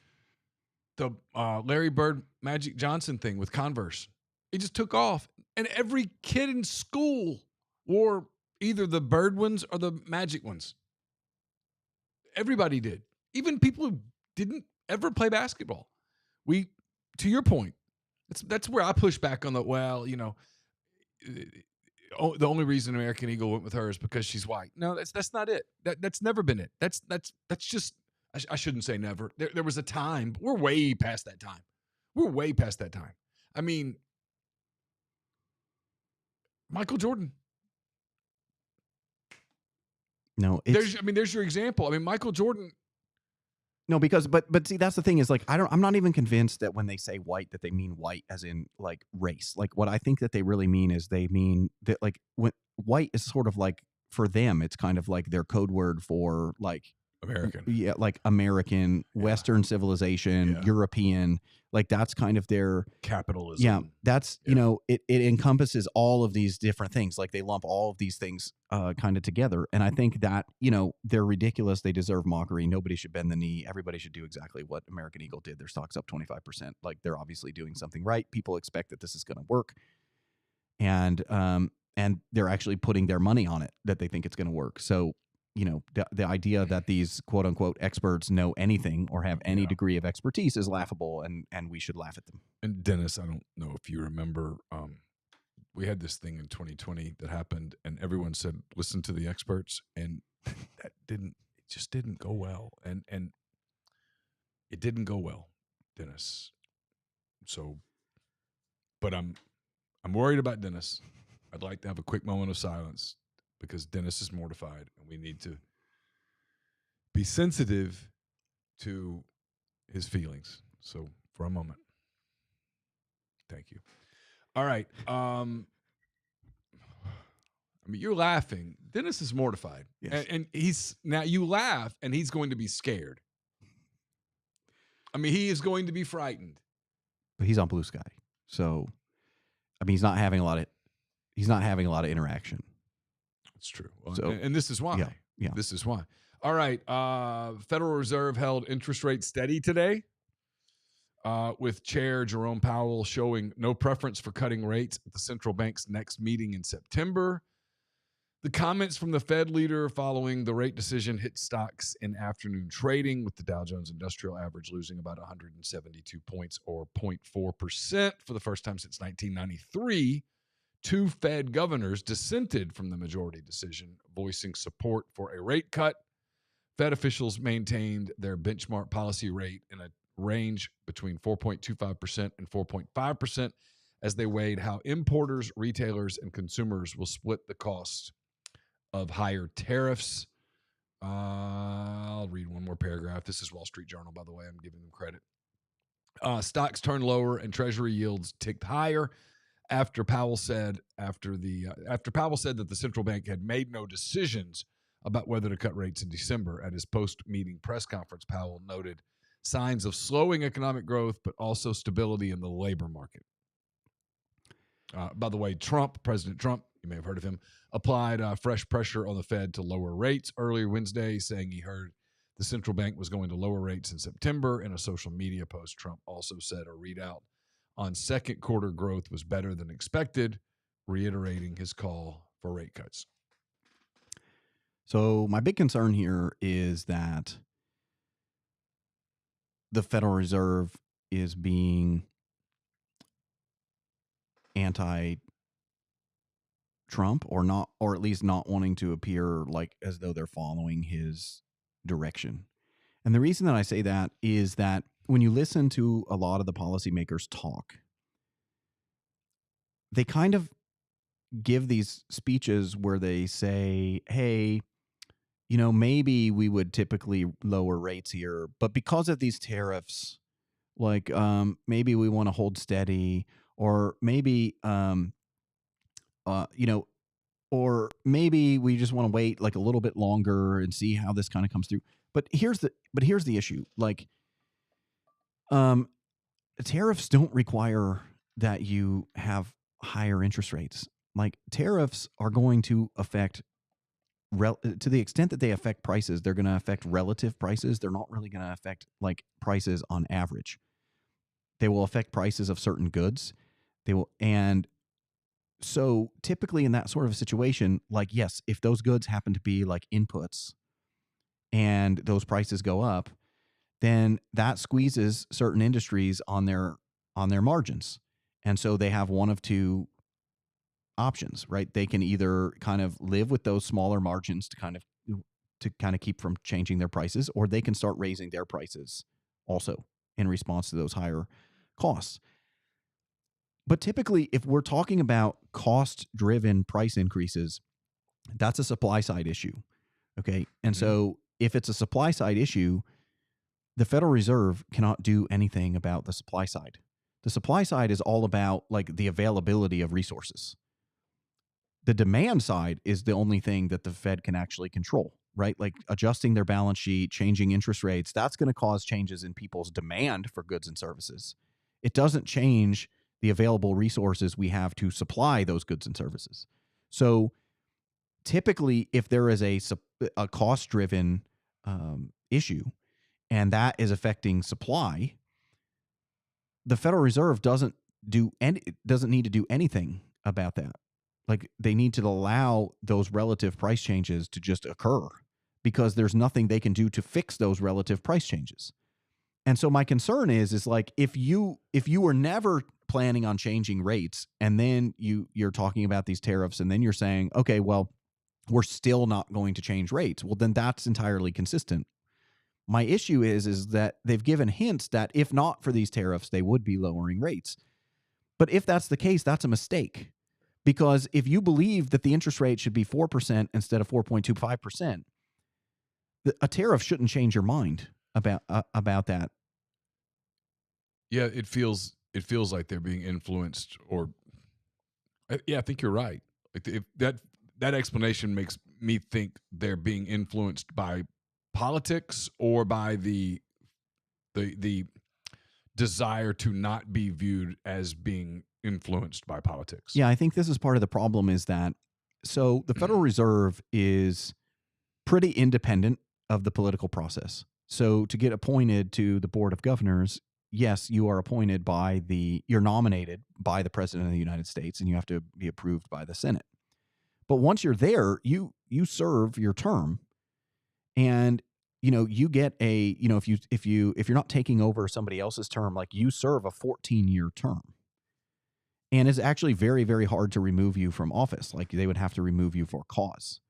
Speaker 1: the Larry Bird, Magic Johnson thing with Converse, it just took off. And every kid in school wore either the Bird ones or the Magic ones. Everybody did. Even people who didn't ever play basketball. To your point, that's where I push back on the, the only reason American Eagle went with her is because she's white. No, that's not it. That's never been it. That's just I shouldn't say never. There was a time, but we're way past that time. We're way past that time. I mean, Michael Jordan.
Speaker 2: No,
Speaker 1: there's your example. I mean, Michael Jordan.
Speaker 2: No, because but see, that's the thing is like I'm not even convinced that when they say white that they mean white as in like race. Like what I think that they really mean is they mean that like when white is sort of like for them, it's kind of like their code word for like
Speaker 1: American.
Speaker 2: Yeah, like American, Western civilization, European, like that's kind of their
Speaker 1: capitalism.
Speaker 2: Yeah, that's you know, it encompasses all of these different things. Like they lump all of these things kind of together. And I think that, you know, they're ridiculous. They deserve mockery. Nobody should bend the knee. Everybody should do exactly what American Eagle did. Their stock's up 25%. Like they're obviously doing something right. People expect that this is going to work. And they're actually putting their money on it that they think it's going to work. So you know, the idea that these quote unquote experts know anything or have any degree of expertise is laughable, and we should laugh at them.
Speaker 1: And Dennis, I don't know if you remember, we had this thing in 2020 that happened, and everyone said, "Listen to the experts," and it just didn't go well, and it didn't go well, Dennis. So, but I'm worried about Dennis. I'd like to have a quick moment of silence, because Dennis is mortified, and we need to be sensitive to his feelings. So for a moment. Thank you. All right. I mean, you're laughing. Dennis is mortified.
Speaker 2: Yes.
Speaker 1: And now you laugh, and he's going to be scared. I mean, he is going to be frightened.
Speaker 2: But he's on Blue Sky. So, I mean, he's not having a lot of interaction.
Speaker 1: It's true. So, and this is why. Yeah. This is why. All right. Federal Reserve held interest rates steady today, with Chair Jerome Powell showing no preference for cutting rates at the central bank's next meeting in September. The comments from the Fed leader following the rate decision hit stocks in afternoon trading, with the Dow Jones Industrial Average losing about 172 points, or 0.4%, for the first time since 1993. Two Fed governors dissented from the majority decision, voicing support for a rate cut. Fed officials maintained their benchmark policy rate in a range between 4.25% and 4.5% as they weighed how importers, retailers, and consumers will split the cost of higher tariffs. I'll read one more paragraph. This is Wall Street Journal, by the way. I'm giving them credit. Stocks turned lower and Treasury yields ticked higher after Powell said that the central bank had made no decisions about whether to cut rates in December. At his post-meeting press conference, Powell noted signs of slowing economic growth, but also stability in the labor market. By the way, President Trump, you may have heard of him, applied fresh pressure on the Fed to lower rates earlier Wednesday, saying he heard the central bank was going to lower rates in September. In a social media post, Trump also said a readout on second quarter growth was better than expected, reiterating his call for rate cuts.
Speaker 2: So my big concern here is that the Federal Reserve is being anti-Trump, or at least not wanting to appear like as though they're following his direction. And the reason that I say that is that when you listen to a lot of the policymakers talk, they kind of give these speeches where they say, hey, you know, maybe we would typically lower rates here, but because of these tariffs, like maybe we want to hold steady, or maybe, you know, or maybe we just want to wait like a little bit longer and see how this kind of comes through. But here's the issue. Like, tariffs don't require that you have higher interest rates. Like tariffs are going to affect to the extent that they affect prices, they're going to affect relative prices. They're not really going to affect like prices on average. They will affect prices of certain goods. And so typically in that sort of a situation, like, yes, if those goods happen to be like inputs and those prices go up, then that squeezes certain industries on their margins. And so they have one of two options, right? They can either kind of live with those smaller margins to kind of keep from changing their prices, or they can start raising their prices also in response to those higher costs. But typically, if we're talking about cost-driven price increases, that's a supply side issue. Okay. And so if it's a supply side issue, the Federal Reserve cannot do anything about the supply side. The supply side is all about like the availability of resources. The demand side is the only thing that the Fed can actually control, right? Like adjusting their balance sheet, changing interest rates, that's going to cause changes in people's demand for goods and services. It doesn't change the available resources we have to supply those goods and services. So typically, if there is a cost-driven issue and that is affecting supply, the Federal Reserve doesn't need to do anything about that. Like they need to allow those relative price changes to just occur because there's nothing they can do to fix those relative price changes. And so my concern is like if you were never planning on changing rates and then you're talking about these tariffs and then you're saying, okay, well, we're still not going to change rates. Well, then that's entirely consistent. My issue is that they've given hints that if not for these tariffs, they would be lowering rates. But if that's the case, that's a mistake. Because if you believe that the interest rate should be 4% instead of 4.25%, a tariff shouldn't change your mind about that.
Speaker 1: Yeah, it feels like they're being influenced, or yeah, I think you're right. Like if that explanation makes me think they're being influenced by politics or by the desire to not be viewed as being influenced by politics.
Speaker 2: Yeah, I think this is part of the problem is that so the Federal Reserve is pretty independent of the political process. So to get appointed to the Board of Governors, yes, you are appointed you're nominated by the President of the United States and you have to be approved by the Senate. But once you're there, you serve your term, and you get if you're not taking over somebody else's term, like you serve a 14-year term, and it's actually very, very hard to remove you from office. Like they would have to remove you for cause,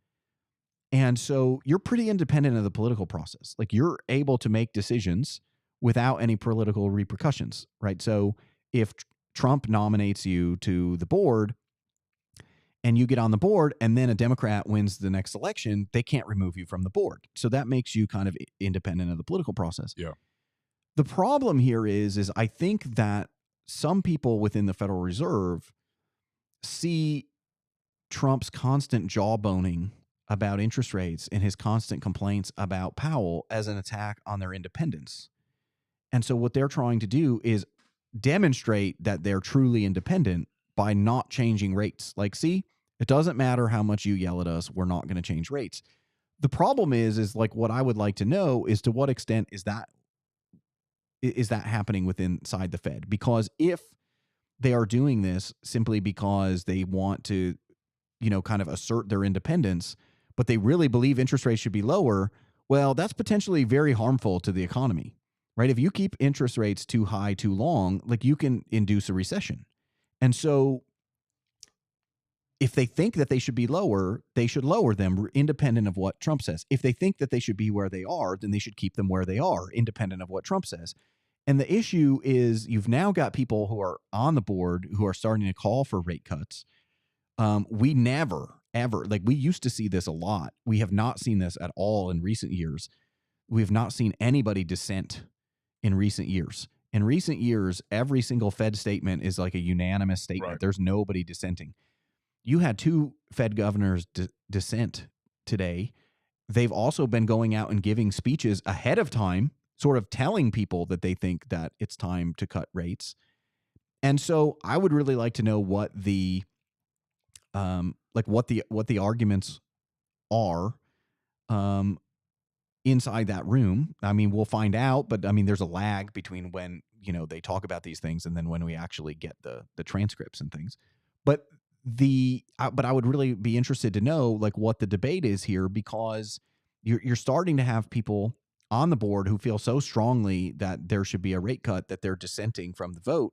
Speaker 2: and so you're pretty independent of the political process. Like you're able to make decisions without any political repercussions, right? So if Trump nominates you to the board, and you get on the board and then a Democrat wins the next election, they can't remove you from the board. So that makes you kind of independent of the political process.
Speaker 1: Yeah.
Speaker 2: The problem here is I think that some people within the Federal Reserve see Trump's constant jawboning about interest rates and his constant complaints about Powell as an attack on their independence. And so what they're trying to do is demonstrate that they're truly independent by not changing rates. Like, see, it doesn't matter how much you yell at us, we're not going to change rates. The problem is like what I would like to know is to what extent is that happening inside the Fed? Because if they are doing this simply because they want to, kind of assert their independence, but they really believe interest rates should be lower, well, that's potentially very harmful to the economy, right? If you keep interest rates too high, too long, like you can induce a recession. And so if they think that they should be lower, they should lower them independent of what Trump says. If they think that they should be where they are, then they should keep them where they are, independent of what Trump says. And the issue is you've now got people who are on the board who are starting to call for rate cuts. We never, ever, like we used to see this a lot. We have not seen this at all in recent years. We have not seen anybody dissent in recent years. In recent years, every single Fed statement is like a unanimous statement. Right. There's nobody dissenting. You had two Fed governors dissent today. They've also been going out and giving speeches ahead of time, sort of telling people that they think that it's time to cut rates. And so I would really like to know what the arguments are inside that room. I mean, we'll find out, but I mean, there's a lag between when, they talk about these things and then when we actually get the transcripts and things. But I would really be interested to know like what the debate is here, because you're starting to have people on the board who feel so strongly that there should be a rate cut that they're dissenting from the vote.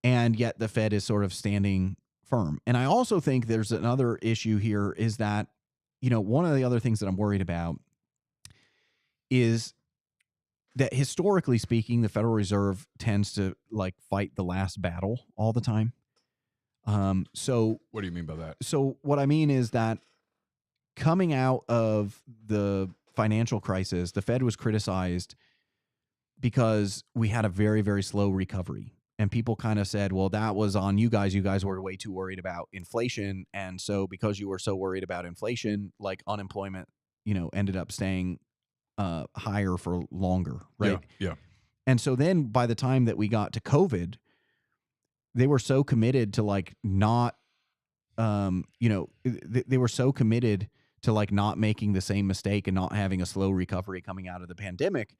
Speaker 2: And yet the Fed is sort of standing firm. And I also think there's another issue here is that, one of the other things that I'm worried about is that historically speaking, the Federal Reserve tends to like fight the last battle all the time. So
Speaker 1: What do you mean by that?
Speaker 2: So what I mean is that coming out of the financial crisis, the Fed was criticized because we had a very, very slow recovery. And people kind of said, well, that was on you guys. You guys were way too worried about inflation. And so because you were so worried about inflation, like unemployment, ended up staying higher for longer, right?
Speaker 1: Yeah.
Speaker 2: And so then by the time that we got to COVID, they were so committed to like not, they were so committed to like not making the same mistake and not having a slow recovery coming out of the pandemic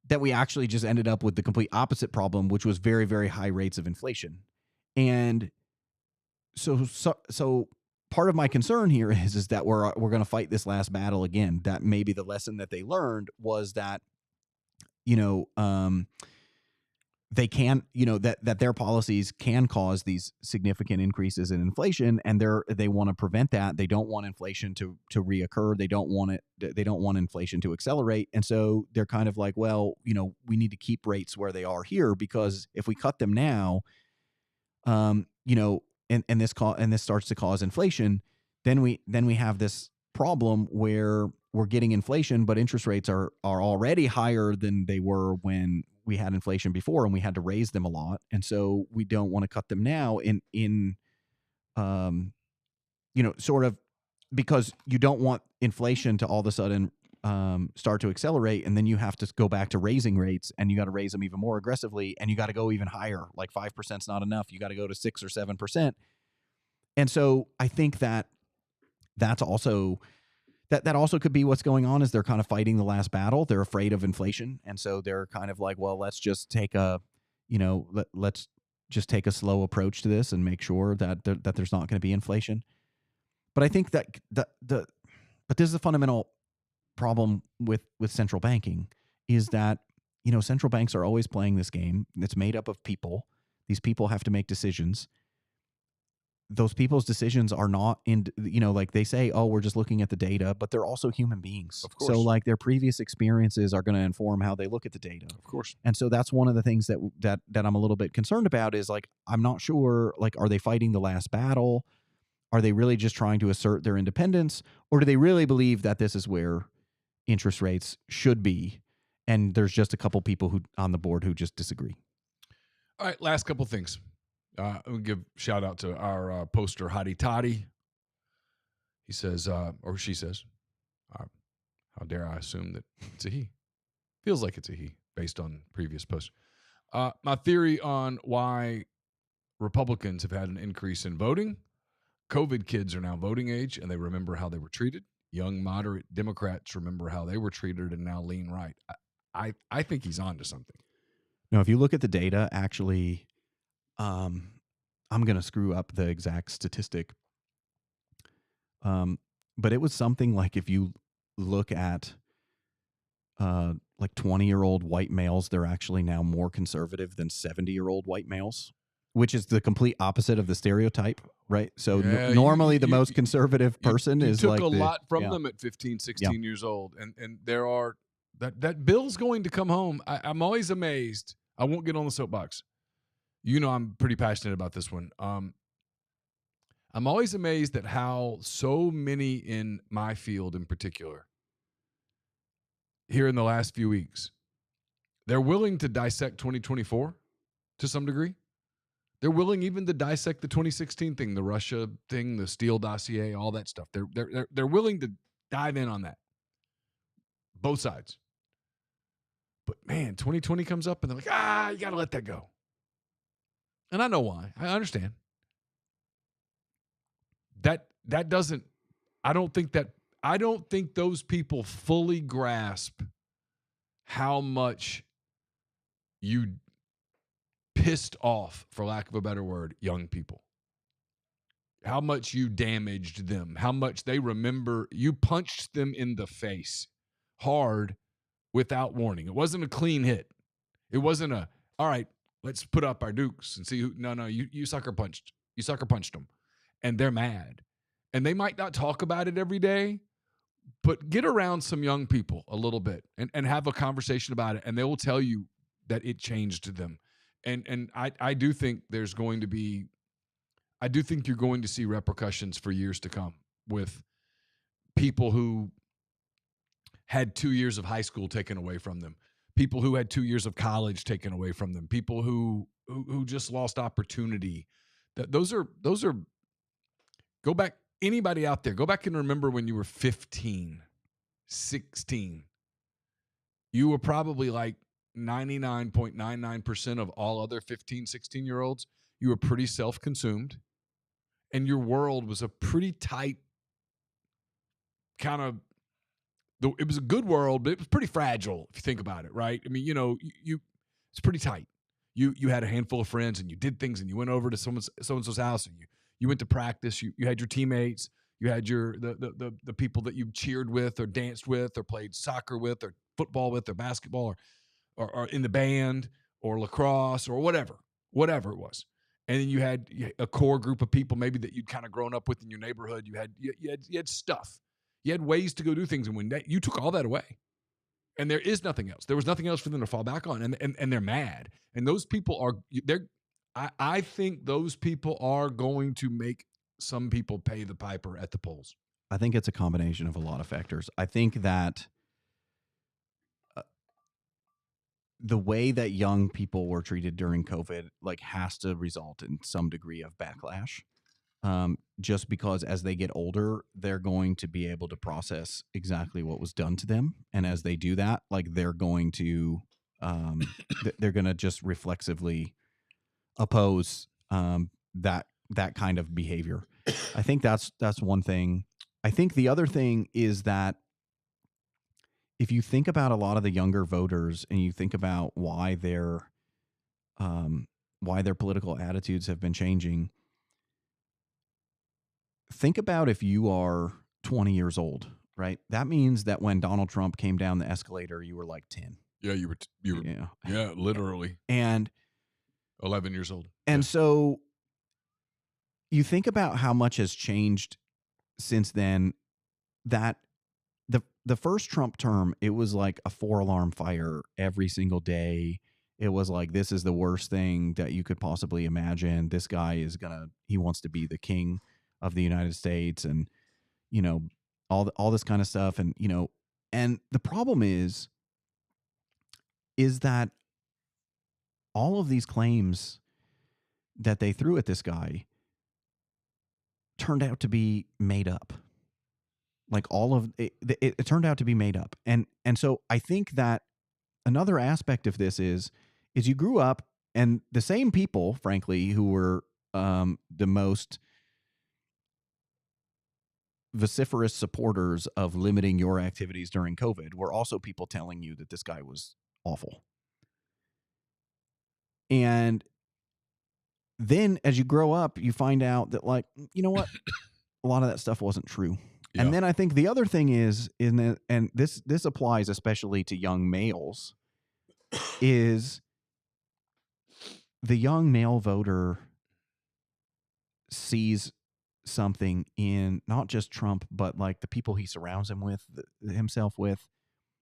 Speaker 2: that we actually just ended up with the complete opposite problem, which was very, very high rates of inflation. And so part of my concern here is that we're going to fight this last battle again. That maybe the lesson that they learned was that, they can, that their policies can cause these significant increases in inflation, and they want to prevent that. They don't want inflation to reoccur. They don't want inflation to accelerate. And so they're kind of like, well, we need to keep rates where they are here, because if we cut them now, and this starts to cause inflation, then we have this problem where we're getting inflation, but interest rates are already higher than they were when we had inflation before, and we had to raise them a lot. And so we don't want to cut them now sort of because you don't want inflation to all of a sudden start to accelerate. And then you have to go back to raising rates, and you got to raise them even more aggressively, and you got to go even higher. Like 5% is not enough. You got to go to 6 or 7%. And so I think that's also, that also could be what's going on, is they're kind of fighting the last battle. They're afraid of inflation. And so they're kind of like, well, let's just take let's just take a slow approach to this and make sure that there's not going to be inflation. But I think that but this is a fundamental problem with central banking, is that, central banks are always playing this game that's made up of people. These people have to make decisions. Those people's decisions are not like they say, oh, we're just looking at the data, but they're also human beings.
Speaker 1: Of course.
Speaker 2: So like their previous experiences are going to inform how they look at the data.
Speaker 1: Of course.
Speaker 2: And so that's one of the things that I'm a little bit concerned about, is like, I'm not sure, like, are they fighting the last battle? Are they really just trying to assert their independence? Or do they really believe that this is where interest rates should be? And there's just a couple people who on the board who just disagree.
Speaker 1: All right, last couple things. We'll give shout out to our poster, Hottie Toddy. He says, or she says, how dare I assume that it's a he? Feels like it's a he based on previous posts. My theory on why Republicans have had an increase in voting: COVID kids are now voting age, and they remember how they were treated. Young, moderate Democrats remember how they were treated and now lean right. I think he's on to something.
Speaker 2: Now, if you look at the data, actually, I'm going to screw up the exact statistic. But it was something like, if you look at like 20-year-old white males, they're actually now more conservative than 70-year-old white males, which is the complete opposite of the stereotype, right? So normally the most conservative person is
Speaker 1: took
Speaker 2: like
Speaker 1: a lot from them at 15, 16 years old. And there are that bill's going to come home. I'm always amazed. I won't get on the soapbox. I'm pretty passionate about this one. I'm always amazed at how so many in my field in particular, here in the last few weeks, they're willing to dissect 2024 to some degree. They're willing even to dissect the 2016 thing, the Russia thing, the Steele dossier, all that stuff. They're willing to dive in on that. Both sides. But man, 2020 comes up and they're like, you got to let that go. And I know why. I understand. That doesn't, I don't think those people fully grasp how much you pissed off, for lack of a better word, young people. How much you damaged them, how much they remember you punched them in the face hard without warning. It wasn't a clean hit. It wasn't all right, let's put up our dukes and see who. No, you sucker punched. You sucker punched them, and they're mad. And they might not talk about it every day, but get around some young people a little bit and have a conversation about it, and they will tell you that it changed them. And I do think there's going to be, I do think you're going to see repercussions for years to come with people who had 2 years of high school taken away from them, people who had 2 years of college taken away from them, people who just lost opportunity. Those are go back, anybody out there, go back and remember when you were 15, 16. You were probably like 99.99% of all other 15, 16-year-olds. You were pretty self-consumed, and your world was a pretty tight kind of, it was a good world, but it was pretty fragile if you think about it, right? I mean, you know, it's pretty tight. You had a handful of friends, and you did things, and you went over to so-and-so's house, and you went to practice. You had your teammates. You had your the people that you cheered with or danced with or played soccer with or football with or basketball or in the band or lacrosse or whatever it was. And then you had a core group of people maybe that you'd kind of grown up with in your neighborhood. You had stuff. You had ways to go do things, and when you took all that away, and there is nothing else. There was nothing else for them to fall back on, and they're mad. And those people I think those people are going to make some people pay the piper at the polls.
Speaker 2: I think it's a combination of a lot of factors. I think that the way that young people were treated during COVID has to result in some degree of backlash. Just because as they get older, they're going to be able to process exactly what was done to them. And as they do that, they're going to they're going to just reflexively oppose that kind of behavior. I think that's one thing. I think the other thing is that if you think about a lot of the younger voters and you think about why their political attitudes have been changing, think about if you are 20 years old, right? That means that when Donald Trump came down the escalator, you were like 10.
Speaker 1: Yeah, you were yeah, literally.
Speaker 2: And
Speaker 1: 11 years old.
Speaker 2: And so you think about how much has changed since then. That the first Trump term, it was like a 4-alarm fire every single day. It was like, this is the worst thing that you could possibly imagine. This guy he wants to be the king of the United States, and all this kind of stuff. And and the problem is that all of these claims that they threw at this guy turned out to be made up. All of it turned out to be made up. And so I think that another aspect of this is you grew up, and the same people, frankly, who were the most vociferous supporters of limiting your activities during COVID were also people telling you that this guy was awful. And then as you grow up, you find out that, you know what? A lot of that stuff wasn't true. Yeah. And then I think the other thing is, and this applies especially to young males, is the young male voter sees something in not just Trump, but the people he surrounds himself with,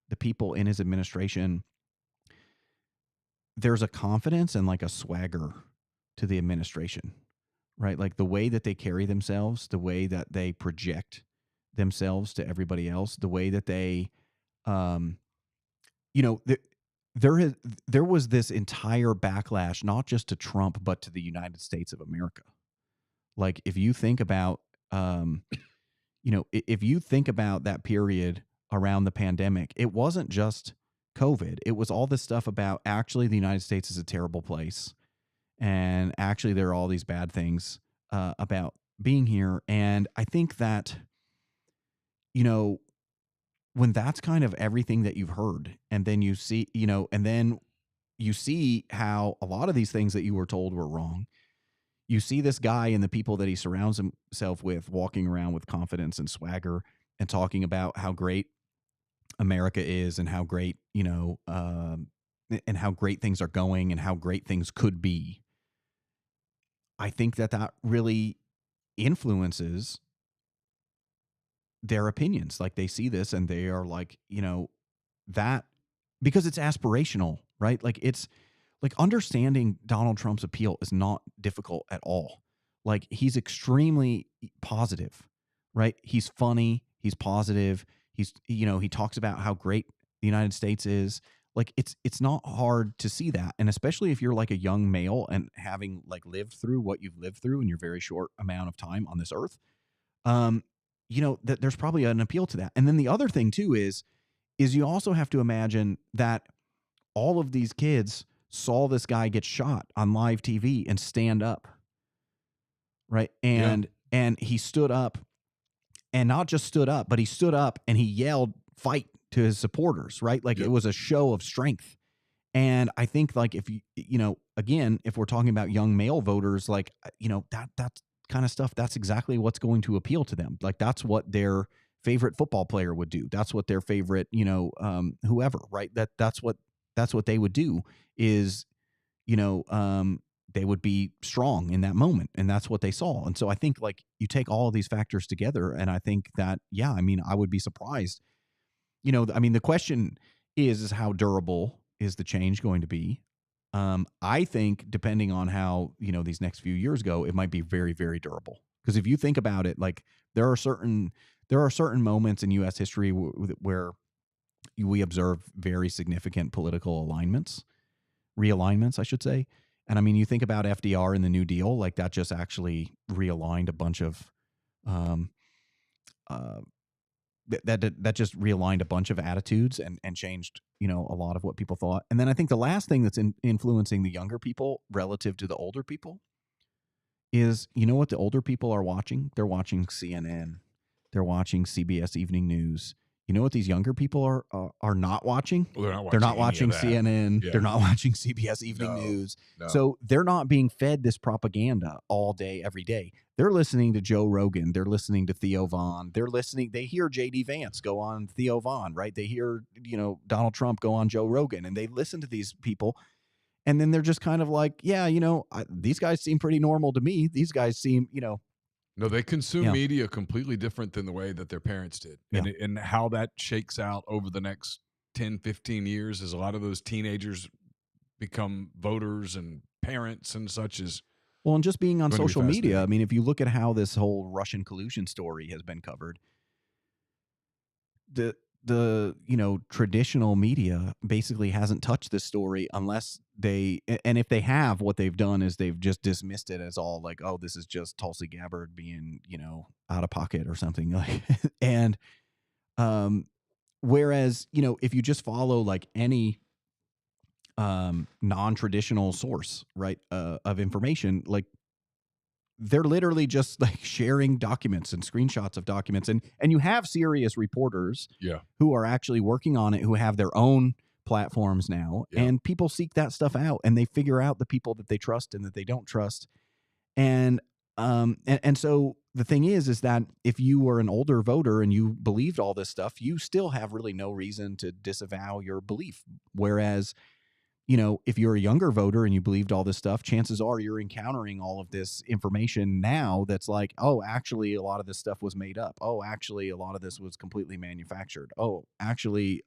Speaker 2: the people in his administration. There's a confidence and a swagger to the administration, right? The way that they carry themselves, the way that they project themselves to everybody else, the way that they, there was this entire backlash, not just to Trump, but to the United States of America. If you think about, if you think about that period around the pandemic, it wasn't just COVID. It was all this stuff about actually the United States is a terrible place. And actually there are all these bad things about being here. And I think that, when that's kind of everything that you've heard, and then you see, and then you see how a lot of these things that you were told were wrong. You see this guy and the people that he surrounds himself with walking around with confidence and swagger and talking about how great America is and how great, and how great things are going and how great things could be. I think that really influences their opinions. Like they see this and they are like, that because it's aspirational, right? Like it's like understanding Donald Trump's appeal is not difficult at all. Like he's extremely positive, right? He's funny, he's positive, he talks about how great the United States is. Like it's not hard to see that. And especially if you're like a young male and having like lived through what you've lived through in your very short amount of time on this earth, that there's probably an appeal to that. And then the other thing too is you also have to imagine that all of these kids saw this guy get shot on live TV and stand up, right? And he stood up, and not just stood up, but he stood up and he yelled "fight" to his supporters, right? Like it was a show of strength. And I think like if again, if we're talking about young male voters, like that kind of stuff, that's exactly what's going to appeal to them. Like that's what their favorite football player would do. That's what their favorite, whoever, right? That's what they would do is, they would be strong in that moment. And that's what they saw. And so I think like you take all of these factors together and I think that, I would be surprised. The question is how durable is the change going to be? I think depending on how, these next few years go, it might be very, very durable. Because if you think about it, like there are certain moments in U.S. history where we observe very significant political realignments, I should say. And you think about FDR and the New Deal, like that just actually realigned a bunch of, that just realigned a bunch of attitudes and changed, a lot of what people thought. And then I think the last thing that's influencing the younger people relative to the older people is, what the older people are watching? They're watching CNN. They're watching CBS Evening News. You know what these younger people are not watching?
Speaker 1: Well,
Speaker 2: they're not watching CNN.
Speaker 1: Yeah.
Speaker 2: They're not watching CBS Evening News.
Speaker 1: No.
Speaker 2: So they're not being fed this propaganda all day, every day. They're listening to Joe Rogan. They're listening to Theo Von. They hear J.D. Vance go on Theo Von, right? They hear, Donald Trump go on Joe Rogan, and they listen to these people. And then they're just kind of like, these guys seem pretty normal to me. These guys seem,
Speaker 1: No, they consume media completely different than the way that their parents did. And how that shakes out over the next 10, 15 years as a lot of those teenagers become voters and parents and such as.
Speaker 2: Well, and just being on social media, if you look at how this whole Russian collusion story has been covered, the traditional media basically hasn't touched this story unless and if they have, what they've done is they've just dismissed it as all like, oh, this is just Tulsi Gabbard being, out of pocket or something. Like, and whereas, if you just follow like any non-traditional source, right, of information, like they're literally just like sharing documents and screenshots of documents. And you have serious reporters who are actually working on it, who have their own platforms now. And people seek that stuff out and they figure out the people that they trust and that they don't trust. And so the thing is that if you were an older voter and you believed all this stuff, you still have really no reason to disavow your belief. Whereas, if you're a younger voter and you believed all this stuff, chances are you're encountering all of this information now that's like, oh, actually, a lot of this stuff was made up. Oh, actually, a lot of this was completely manufactured. Oh, actually,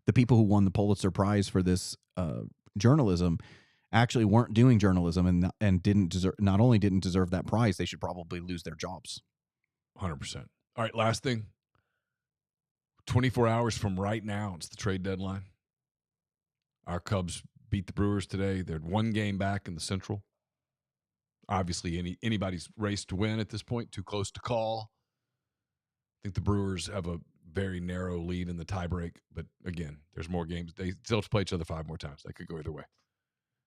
Speaker 2: the people who won the Pulitzer Prize for this journalism actually weren't doing journalism and not only didn't deserve that prize, they should probably lose their jobs.
Speaker 1: 100%. All right, last thing. 24 hours from right now, it's the trade deadline. Our Cubs beat the Brewers today. They're one game back in the Central. Obviously, anybody's race to win at this point, too close to call. I think the Brewers have a very narrow lead in the tiebreak, but again, there's more games. They still have to play each other 5 more times. That could go either way.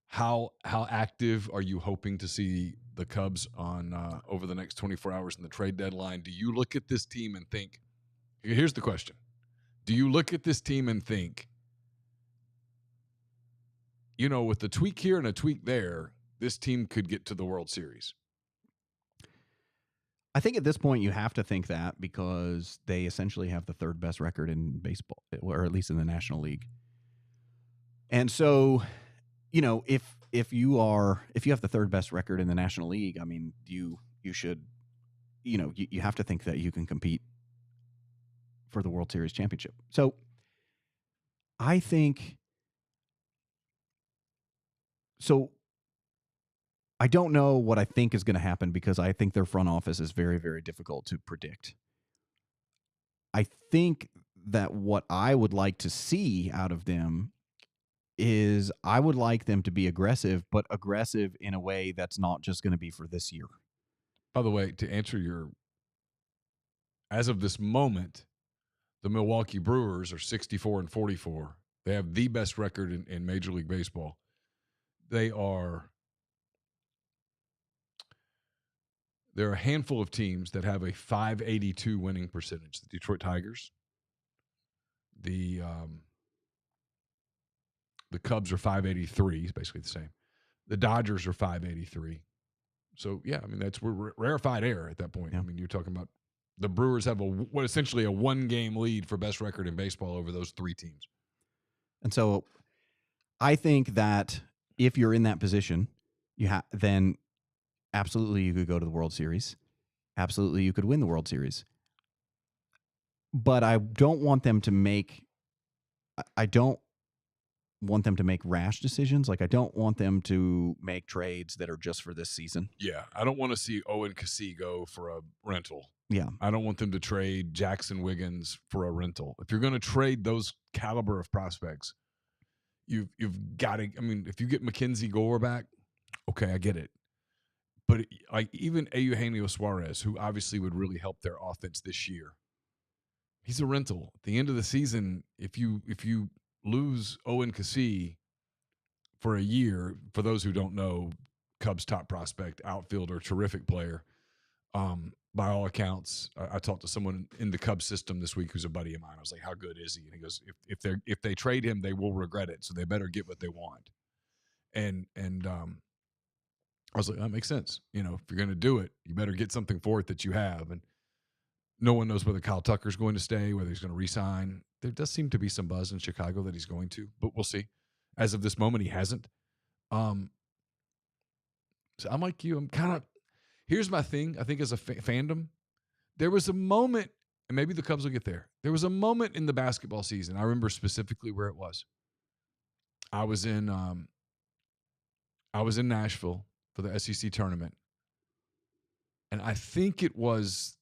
Speaker 1: How active are you hoping to see the Cubs on over the next 24 hours in the trade deadline? Do you look at this team and think, here's the question. Do you look at this team and think, with a tweak here and a tweak there, this team could get to the World Series?
Speaker 2: I think at this point you have to think that because they essentially have the third best record in baseball, or at least in the National League. And so, if if you have the third best record in the National League, I mean, you should, you have to think that you can compete for the World Series championship. So I think, I don't know what I think is going to happen because I think their front office is very, very difficult to predict. I think that what I would like to see out of them is I would like them to be aggressive, but aggressive in a way that's not just going to be for this year.
Speaker 1: By the way, to answer as of this moment, the Milwaukee Brewers are 64-44. They have the best record in Major League Baseball. There are a handful of teams that have a .582 winning percentage. The Detroit Tigers, the Cubs are .583. It's basically the same. The Dodgers are .583. So, yeah, I mean, that's rarefied air at that point. Yeah. I mean, you're talking about the Brewers have essentially a one-game lead for best record in baseball over those three teams.
Speaker 2: And so I think that if you're in that position, then absolutely you could go to the World Series. Absolutely you could win the World Series. But I don't want them to make rash decisions. Like, I don't want them to make trades that are just for this season.
Speaker 1: Yeah, I don't want to see Owen Cassell go for a rental.
Speaker 2: Yeah.
Speaker 1: I don't want them to trade Jackson Wiggins for a rental. If you're going to trade those caliber of prospects, you've got to – I mean, if you get Mackenzie Gore back, okay, I get it. But like even Eugenio Suarez, who obviously would really help their offense this year, he's a rental. At the end of the season, if you lose Owen Cassell for a year, for those who don't know, Cubs top prospect, outfielder, terrific player. By all accounts, I talked to someone in the Cubs system this week who's a buddy of mine. I was like, "How good is he?" And he goes, "If they trade him, they will regret it. So they better get what they want." And I was like, that makes sense. You know, if you're going to do it, you better get something for it that you have. And no one knows whether Kyle Tucker's going to stay, whether he's going to re-sign. There does seem to be some buzz in Chicago that he's going to, but we'll see. As of this moment, he hasn't. So I'm like you. I'm kind of – here's my thing. I think as a fandom, there was a moment, and maybe the Cubs will get there. There was a moment in the basketball season. I remember specifically where it was. I was in Nashville for the SEC tournament. And I think it was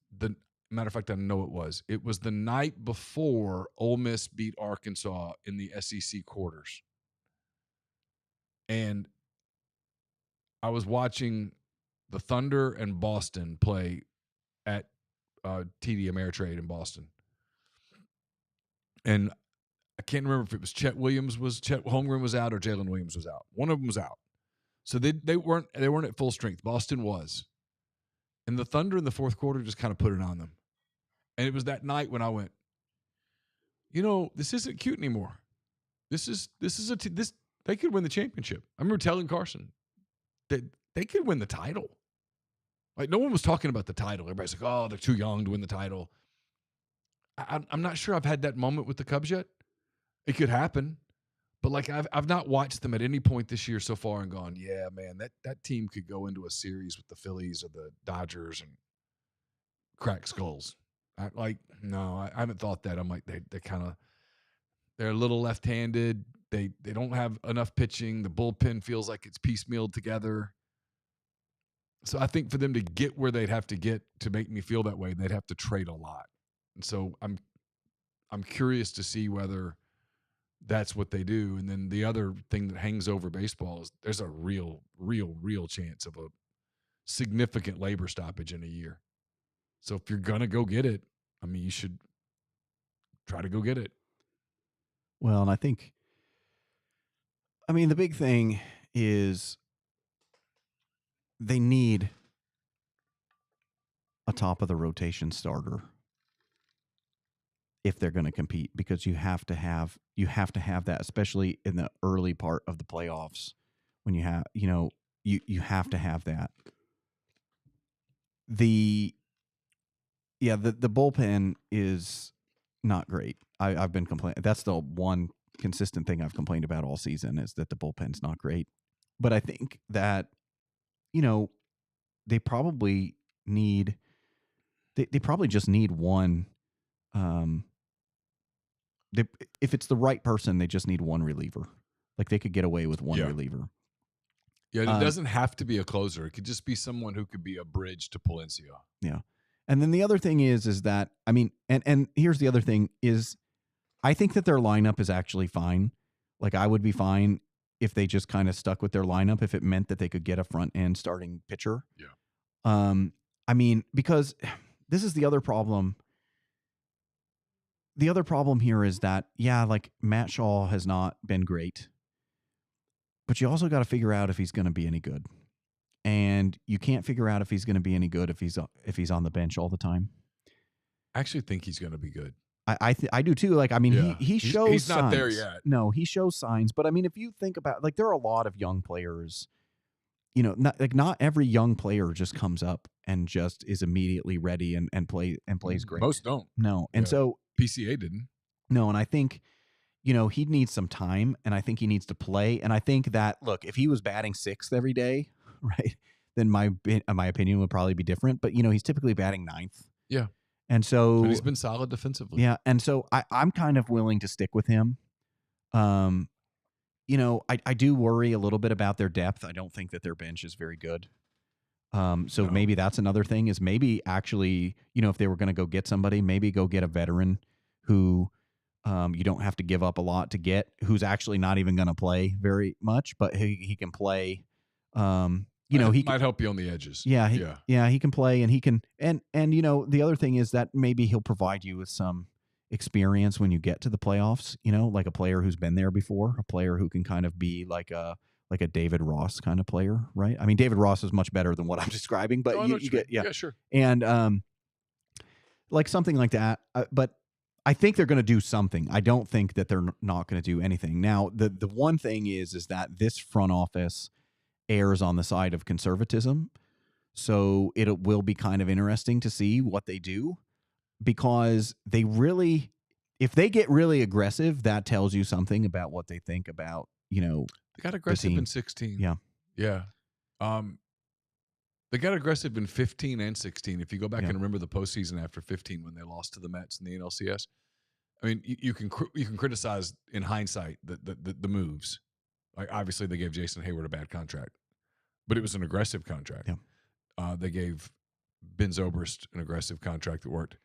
Speaker 1: matter of fact, I know it was. It was the night before Ole Miss beat Arkansas in the SEC quarters. And I was watching the Thunder and Boston play at TD Ameritrade in Boston. And I can't remember if it was Chet Holmgren was out or Jalen Williams was out. One of them was out. So they weren't at full strength. Boston was. And the Thunder in the fourth quarter just kind of put it on them. And it was that night when I went, this isn't cute anymore. This they could win the championship. I remember telling Carson that they could win the title. Like, no one was talking about the title. Everybody's like, oh, they're too young to win the title. I'm not sure I've had that moment with the Cubs yet. It could happen. But, like, I've not watched them at any point this year so far and gone, yeah, man, that team could go into a series with the Phillies or the Dodgers and crack skulls. I haven't thought that. I'm like, they're a little left-handed. They don't have enough pitching. The bullpen feels like it's piecemealed together. So I think for them to get where they'd have to get to make me feel that way, they'd have to trade a lot. And so I'm curious to see whether that's what they do. And then the other thing that hangs over baseball is there's a real chance of a significant labor stoppage in a year. So if you're going to go get it, I mean, you should try to go get it.
Speaker 2: Well, and I think, the big thing is they need a top of the rotation starter if they're going to compete, because you have to have that, especially in the early part of the playoffs when you have, you have to have that. The bullpen is not great. I've been complaining. That's the one consistent thing I've complained about all season is that the bullpen's not great. But I think that, they probably need they probably just need one. Um, they, if it's the right person, they just need one reliever. Like they could get away with one
Speaker 1: Yeah.
Speaker 2: reliever.
Speaker 1: Yeah, it doesn't have to be a closer. It could just be someone who could be a bridge to Palencia.
Speaker 2: Yeah. And then the other thing is that, I mean, and here's the other thing is I think that their lineup is actually fine. Like I would be fine if they just kind of stuck with their lineup if it meant that they could get a front end starting pitcher.
Speaker 1: Yeah.
Speaker 2: I mean, because this is the other problem. The other problem here is that, yeah, like Matt Shaw has not been great, but you also got to figure out if he's going to be any good. And you can't figure out if he's going to be any good if he's on the bench all the time.
Speaker 1: I actually think he's going to be good.
Speaker 2: I do too. Like, I mean,
Speaker 1: Yeah.
Speaker 2: he shows
Speaker 1: he's not
Speaker 2: signs.
Speaker 1: there yet.
Speaker 2: No, he shows signs. But I mean, if you think about, like, there are a lot of young players, not every young player just comes up and just is immediately ready and plays great.
Speaker 1: Most don't.
Speaker 2: No. And so
Speaker 1: PCA didn't.
Speaker 2: No, and I think, he needs some time, and I think he needs to play. And I think that, look, if he was batting sixth every day, right, then my opinion would probably be different. But, he's typically batting ninth.
Speaker 1: Yeah.
Speaker 2: And so
Speaker 1: But he's been solid defensively.
Speaker 2: Yeah. And so I'm kind of willing to stick with him. I do worry a little bit about their depth. I don't think that their bench is very good. So maybe that's another thing is maybe actually, if they were going to go get somebody, maybe go get a veteran who you don't have to give up a lot to get, who's actually not even going to play very much, but he can play. He
Speaker 1: might help you on the edges.
Speaker 2: Yeah, he can play, and he can, and the other thing is that maybe he'll provide you with some experience when you get to the playoffs. Like a player who's been there before, a player who can kind of be like a David Ross kind of player, right? I mean, David Ross is much better than what I'm describing, but you get,
Speaker 1: yeah, sure,
Speaker 2: and like something like that. But I think they're going to do something. I don't think that they're not going to do anything. Now, the one thing is that this front office errs on the side of conservatism. So it will be kind of interesting to see what they do, because they really, if they get really aggressive, that tells you something about what they think about,
Speaker 1: they got aggressive in 16.
Speaker 2: Yeah.
Speaker 1: Yeah. They got aggressive in 15 and 16. If you go back and remember the postseason after 15 when they lost to the Mets in the NLCS, I mean, you can criticize in hindsight the moves. Like obviously they gave Jason Hayward a bad contract, but it was an aggressive contract.
Speaker 2: Yeah.
Speaker 1: They gave Ben Zobrist an aggressive contract that worked.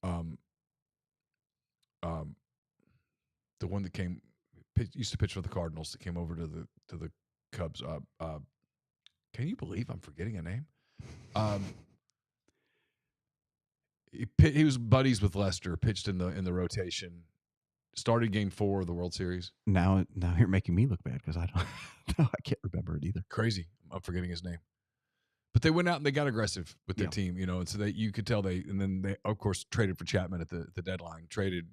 Speaker 1: The one that used to pitch for the Cardinals that came over to the Cubs. Can you believe I'm forgetting a name? He was buddies with Lester. Pitched in the rotation. Started Game 4 of the World Series.
Speaker 2: Now you're making me look bad because I can't remember it either.
Speaker 1: Crazy. I'm forgetting his name. But they went out and they got aggressive with their team, and so you could tell and then they of course traded for Chapman at the deadline. Traded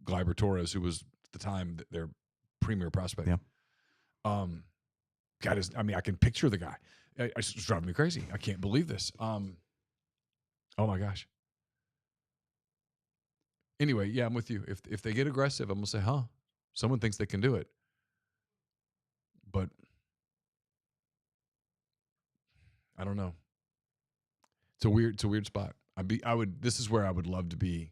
Speaker 1: Gleyber Torres, who was at the time their premier prospect.
Speaker 2: Yeah.
Speaker 1: I can picture the guy. It's driving me crazy. I can't believe this. Oh my gosh. Anyway, yeah, I'm with you. If they get aggressive, I'm gonna say, someone thinks they can do it. But I don't know. It's a weird spot. This is where I would love to be.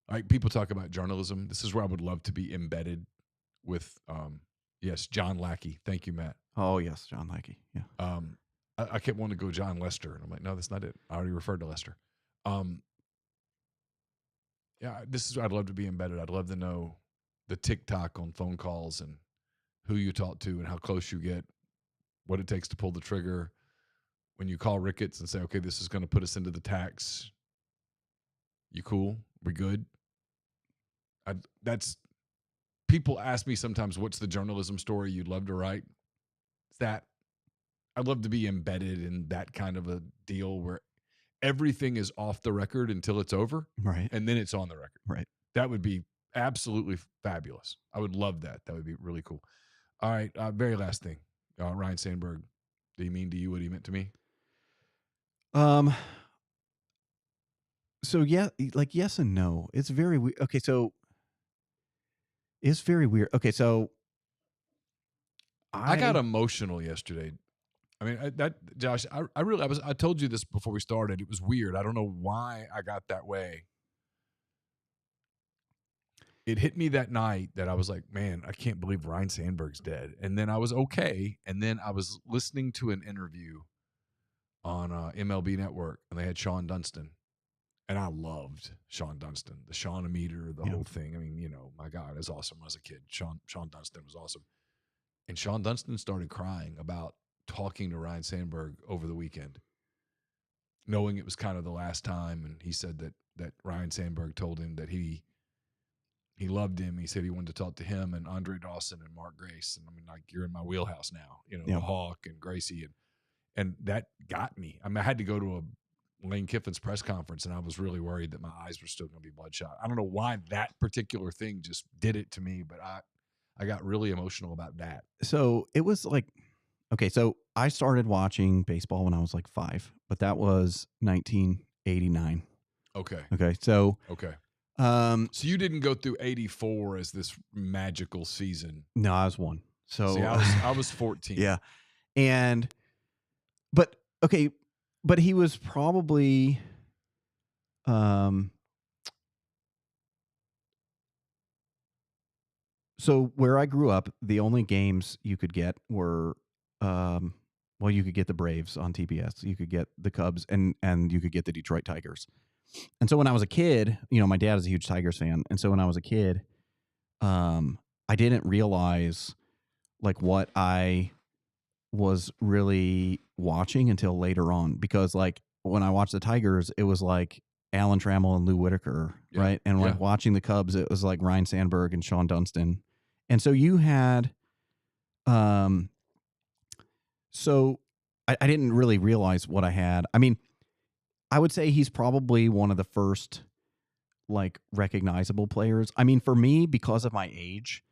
Speaker 1: Like people talk about journalism. This is where I would love to be embedded with John Lackey. Thank you, Matt.
Speaker 2: Oh yes, John Lackey. Yeah.
Speaker 1: I kept wanting to go John Lester, and I'm like, no, that's not it. I already referred to Lester. This is where I'd love to be embedded. I'd love to know the tick-tock on phone calls and who you talk to and how close you get, what it takes to pull the trigger. When you call Ricketts and say, okay, this is going to put us into the tax. You cool? We good? People ask me sometimes, what's the journalism story you'd love to write? It's that. I'd love to be embedded in that kind of a deal where everything is off the record until it's over.
Speaker 2: Right.
Speaker 1: And then it's on the record.
Speaker 2: Right.
Speaker 1: That would be absolutely fabulous. I would love that. That would be really cool. All right. Very last thing. Ryne Sandberg, did he mean to you what he meant to me?
Speaker 2: So yeah, like yes and no. It's very weird. Okay, so it's very weird. Okay, so
Speaker 1: I got emotional yesterday. I mean, Josh, I told you this before we started. It was weird. I don't know why I got that way. It hit me that night that I was like, man, I can't believe Ryne Sandberg's dead. And then I was okay. And then I was listening to an interview on MLB Network, and they had Sean Dunston. And I loved Sean Dunston, the Sean-o-meter, the whole thing. I mean, my God, it was awesome as a kid. Sean Dunston was awesome. And Sean Dunston started crying about talking to Ryne Sandberg over the weekend, knowing it was kind of the last time. And he said that Ryne Sandberg told him that he loved him. He said he wanted to talk to him and Andre Dawson and Mark Grace. And I mean, like, you're in my wheelhouse now, the Hawk and Gracie. And that got me. I mean, I had to go to a Lane Kiffin's press conference, and I was really worried that my eyes were still going to be bloodshot. I don't know why that particular thing just did it to me, but I got really emotional about that.
Speaker 2: So it was like, okay, so I started watching baseball when I was like 5, but that was 1989.
Speaker 1: Okay.
Speaker 2: Okay. So,
Speaker 1: so you didn't go through 84 as this magical season.
Speaker 2: No, I was 1. So
Speaker 1: see, I was 14.
Speaker 2: Yeah. But he was probably, so where I grew up, the only games you could get were, you could get the Braves on TBS, you could get the Cubs, and you could get the Detroit Tigers. And so when I was a kid, my dad is a huge Tigers fan. And so when I was a kid, I didn't realize like what I was really watching until later on, because like when I watched the Tigers, it was like Alan Trammell and Lou Whitaker, right? And like watching the Cubs, it was like Ryne Sandberg and Sean Dunston. And so you had, so I didn't really realize what I had. I mean, I would say he's probably one of the first like recognizable players. I mean, for me, because of my age,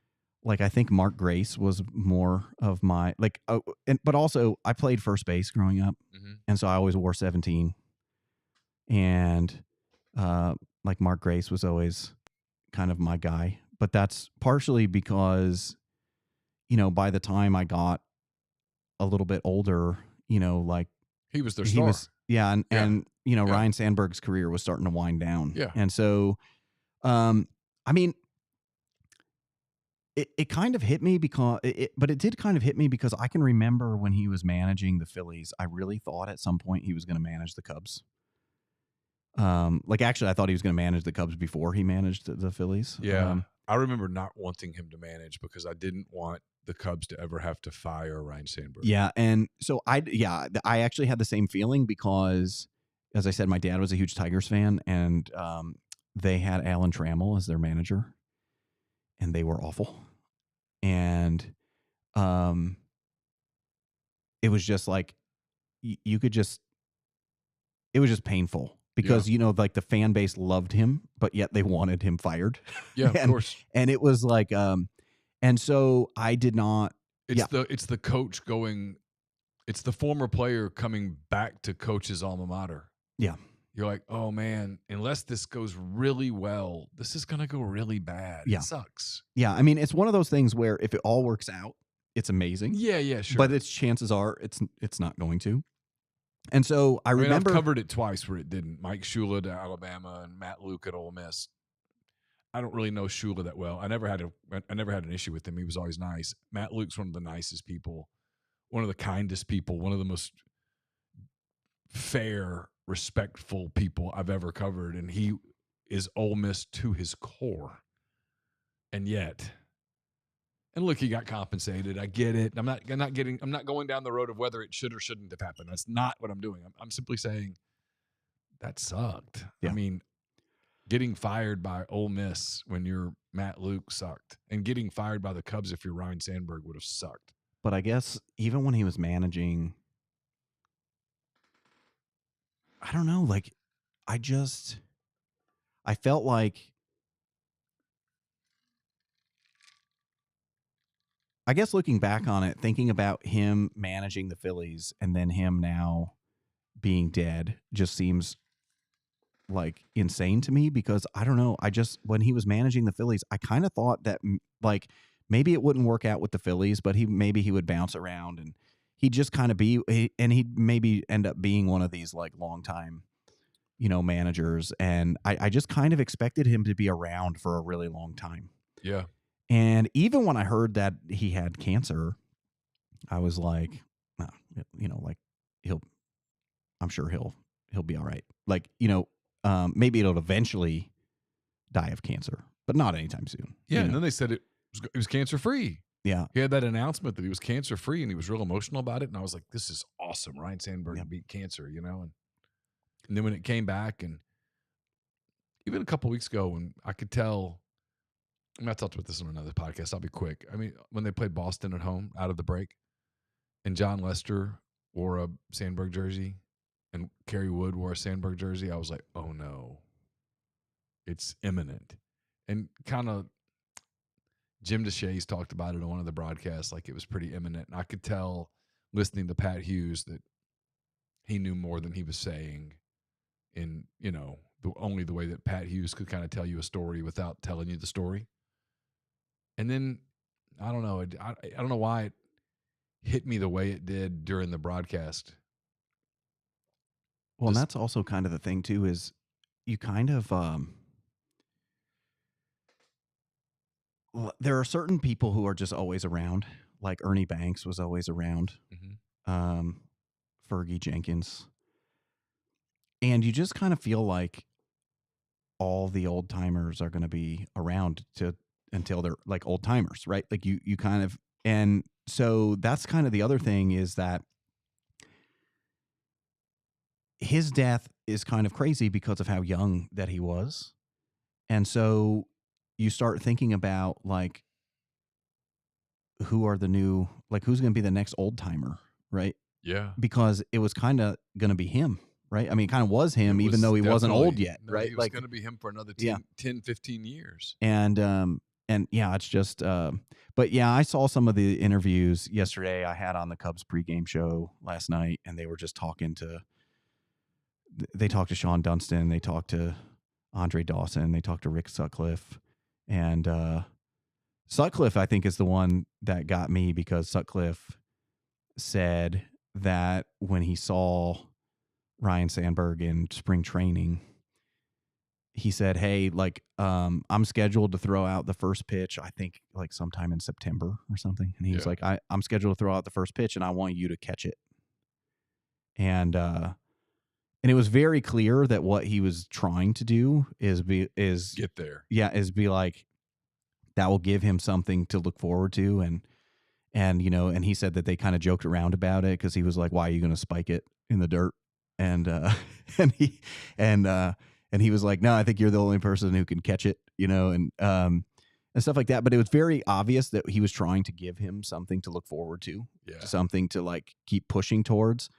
Speaker 2: like I think Mark Grace was more of my like, but also I played first base growing up, and so I always wore 17, and like Mark Grace was always kind of my guy. But that's partially because, by the time I got a little bit older, like
Speaker 1: he was their star.
Speaker 2: And Ryne Sandberg's career was starting to wind down.
Speaker 1: Yeah.
Speaker 2: And so, I mean, it kind of hit me because but it did kind of hit me because I can remember when he was managing the Phillies, I really thought at some point he was going to manage the Cubs. Like actually I thought he was going to manage the Cubs before he managed the Phillies.
Speaker 1: Yeah. I remember not wanting him to manage because I didn't want the Cubs to ever have to fire Ryne Sandberg.
Speaker 2: Yeah. And so I actually had the same feeling because, as I said, my dad was a huge Tigers fan, and they had Alan Trammell as their manager, and they were awful. And it was just like, you could just, it was just painful because, like the fan base loved him, but yet they wanted him fired.
Speaker 1: Yeah, of course.
Speaker 2: And it was like, and so I did not.
Speaker 1: It's the coach going, it's the former player coming back to coach his alma mater.
Speaker 2: Yeah.
Speaker 1: You're like, oh man, unless this goes really well, this is going to go really bad.
Speaker 2: Yeah.
Speaker 1: It sucks.
Speaker 2: Yeah. I mean, it's one of those things where if it all works out, it's amazing.
Speaker 1: Yeah, sure.
Speaker 2: But chances are it's not going to. And so I remember,
Speaker 1: I've covered it twice where it didn't. Mike Shula to Alabama and Matt Luke at Ole Miss. I don't really know Shula that well. I never had an issue with him. He was always nice. Matt Luke's one of the nicest people, one of the kindest people, one of the most fair, respectful people I've ever covered, and he is Ole Miss to his core. And yet, and look, he got compensated. I get it. I'm not going down the road of whether it should or shouldn't have happened. That's not what I'm doing. I'm simply saying that sucked.
Speaker 2: Yeah.
Speaker 1: I mean, getting fired by Ole Miss when you're Matt Luke sucked, and getting fired by the Cubs if you're Ryne Sandberg would have sucked.
Speaker 2: But I guess even when he was managing, I don't know, like I felt like, I guess looking back on it, thinking about him managing the Phillies and then him now being dead just seems like insane to me, because I don't know. When he was managing the Phillies, I kind of thought that like maybe it wouldn't work out with the Phillies, but maybe he would bounce around and he'd just kind of and he'd maybe end up being one of these like longtime, managers. And I just kind of expected him to be around for a really long time.
Speaker 1: Yeah.
Speaker 2: And even when I heard that he had cancer, I was like, nah, like I'm sure he'll be all right. Like, maybe it'll eventually die of cancer, but not anytime soon.
Speaker 1: Yeah. And then they said it was cancer free.
Speaker 2: Yeah.
Speaker 1: He had that announcement that he was cancer free and he was real emotional about it. And I was like, this is awesome. Ryne Sandberg beat cancer, and then when it came back, and even a couple weeks ago when I could tell, I talked about this on another podcast. I'll be quick. I mean, when they played Boston at home out of the break and John Lester wore a Sandberg jersey and Kerry Wood wore a Sandberg jersey, I was like, oh no, it's imminent. And kind of Jim DeShays talked about it on one of the broadcasts like it was pretty imminent. And I could tell listening to Pat Hughes that he knew more than he was saying in, only the way that Pat Hughes could kind of tell you a story without telling you the story. And then, I don't know. I don't know why it hit me the way it did during the broadcast.
Speaker 2: Well, and that's also kind of the thing, too, is you kind of there are certain people who are just always around. Like Ernie Banks was always around. Mm-hmm. Fergie Jenkins. And you just kind of feel like all the old timers are going to be around until they're like old timers, right? Like you kind of, and so that's kind of the other thing is that his death is kind of crazy because of how young that he was. And so you start thinking about like, who are the new, like who's going to be the next old timer, right?
Speaker 1: Yeah.
Speaker 2: Because it was kind of going to be him. Right. I mean, it kind of was him, even though he wasn't old yet.
Speaker 1: No,
Speaker 2: right.
Speaker 1: He was going to be him for another 10, 15 years.
Speaker 2: And yeah, it's just, but yeah, I saw some of the interviews yesterday I had on the Cubs pregame show last night, and they were just they talked to Sean Dunston, they talked to Andre Dawson, they talked to Rick Sutcliffe, and Sutcliffe, I think, is the one that got me because Sutcliffe said that when he saw Ryne Sandberg in spring training, he said, hey, like, I'm scheduled to throw out the first pitch, I think like sometime in September or something. And he was like, I'm scheduled to throw out the first pitch and I want you to catch it. And it was very clear that what he was trying to do is get there. Yeah. Is be like, that will give him something to look forward to. And and he said that they kind of joked around about it because he was like, why are you going to spike it in the dirt? And he was like, no, I think you're the only person who can catch it, and stuff like that. But it was very obvious that he was trying to give him something to look forward to, something to like keep pushing towards.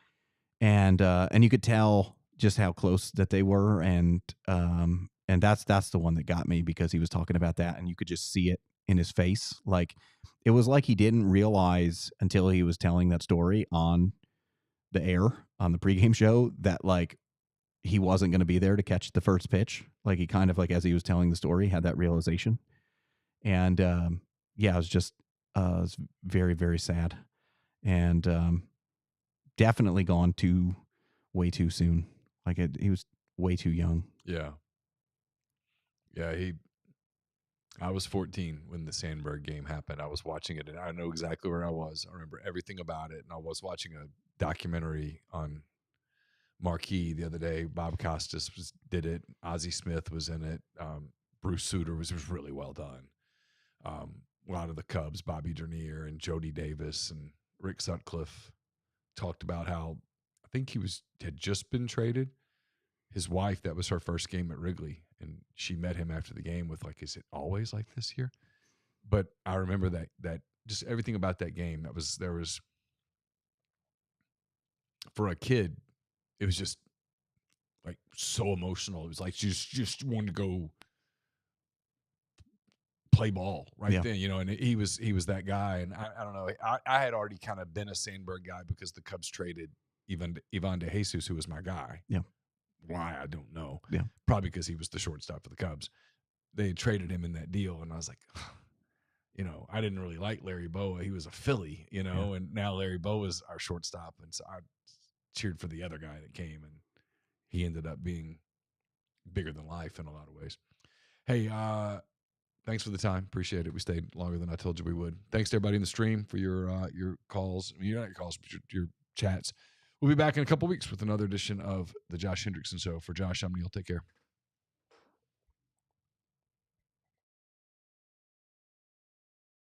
Speaker 2: And you could tell just how close that they were. And that's the one that got me because he was talking about that and you could just see it in his face. Like it was like he didn't realize until he was telling that story on the air on the pregame show that like he wasn't going to be there to catch the first pitch. Like he kind of like, as he was telling the story, had that realization. And it was just it was very, very sad. And definitely gone way too soon. Like he was way too young.
Speaker 1: Yeah. Yeah. I was 14 when the Sandberg game happened. I was watching it and I know exactly where I was. I remember everything about it. And I was watching a documentary on Marquee the other day. Bob Costas did it. Ozzie Smith was in it. Bruce Sutter was really well done. A lot of the Cubs, Bobby Dernier and Jody Davis and Rick Sutcliffe talked about how I think he had just been traded. His wife, that was her first game at Wrigley, and she met him after the game with like, is it always like this here? But I remember that just everything about that game, there was for a kid, it was just like so emotional. It was like just wanted to go play ball right then, and he was that guy. And I don't know. I had already kind of been a Sandberg guy because the Cubs traded Ivan DeJesus, who was my guy.
Speaker 2: Yeah.
Speaker 1: Why, I don't know.
Speaker 2: Yeah.
Speaker 1: Probably because he was the shortstop for the Cubs. They traded him in that deal, and I was like, I didn't really like Larry Bowa. He was a Philly, and now Larry Bowa is our shortstop. And so I cheered for the other guy that came, and he ended up being bigger than life in a lot of ways. Hey, thanks for the time. Appreciate it. We stayed longer than I told you we would. Thanks to everybody in the stream for your calls. I mean, not your calls, but your chats. We'll be back in a couple weeks with another edition of the Josh Hendrickson Show. For Josh, I'm Neal. Take care.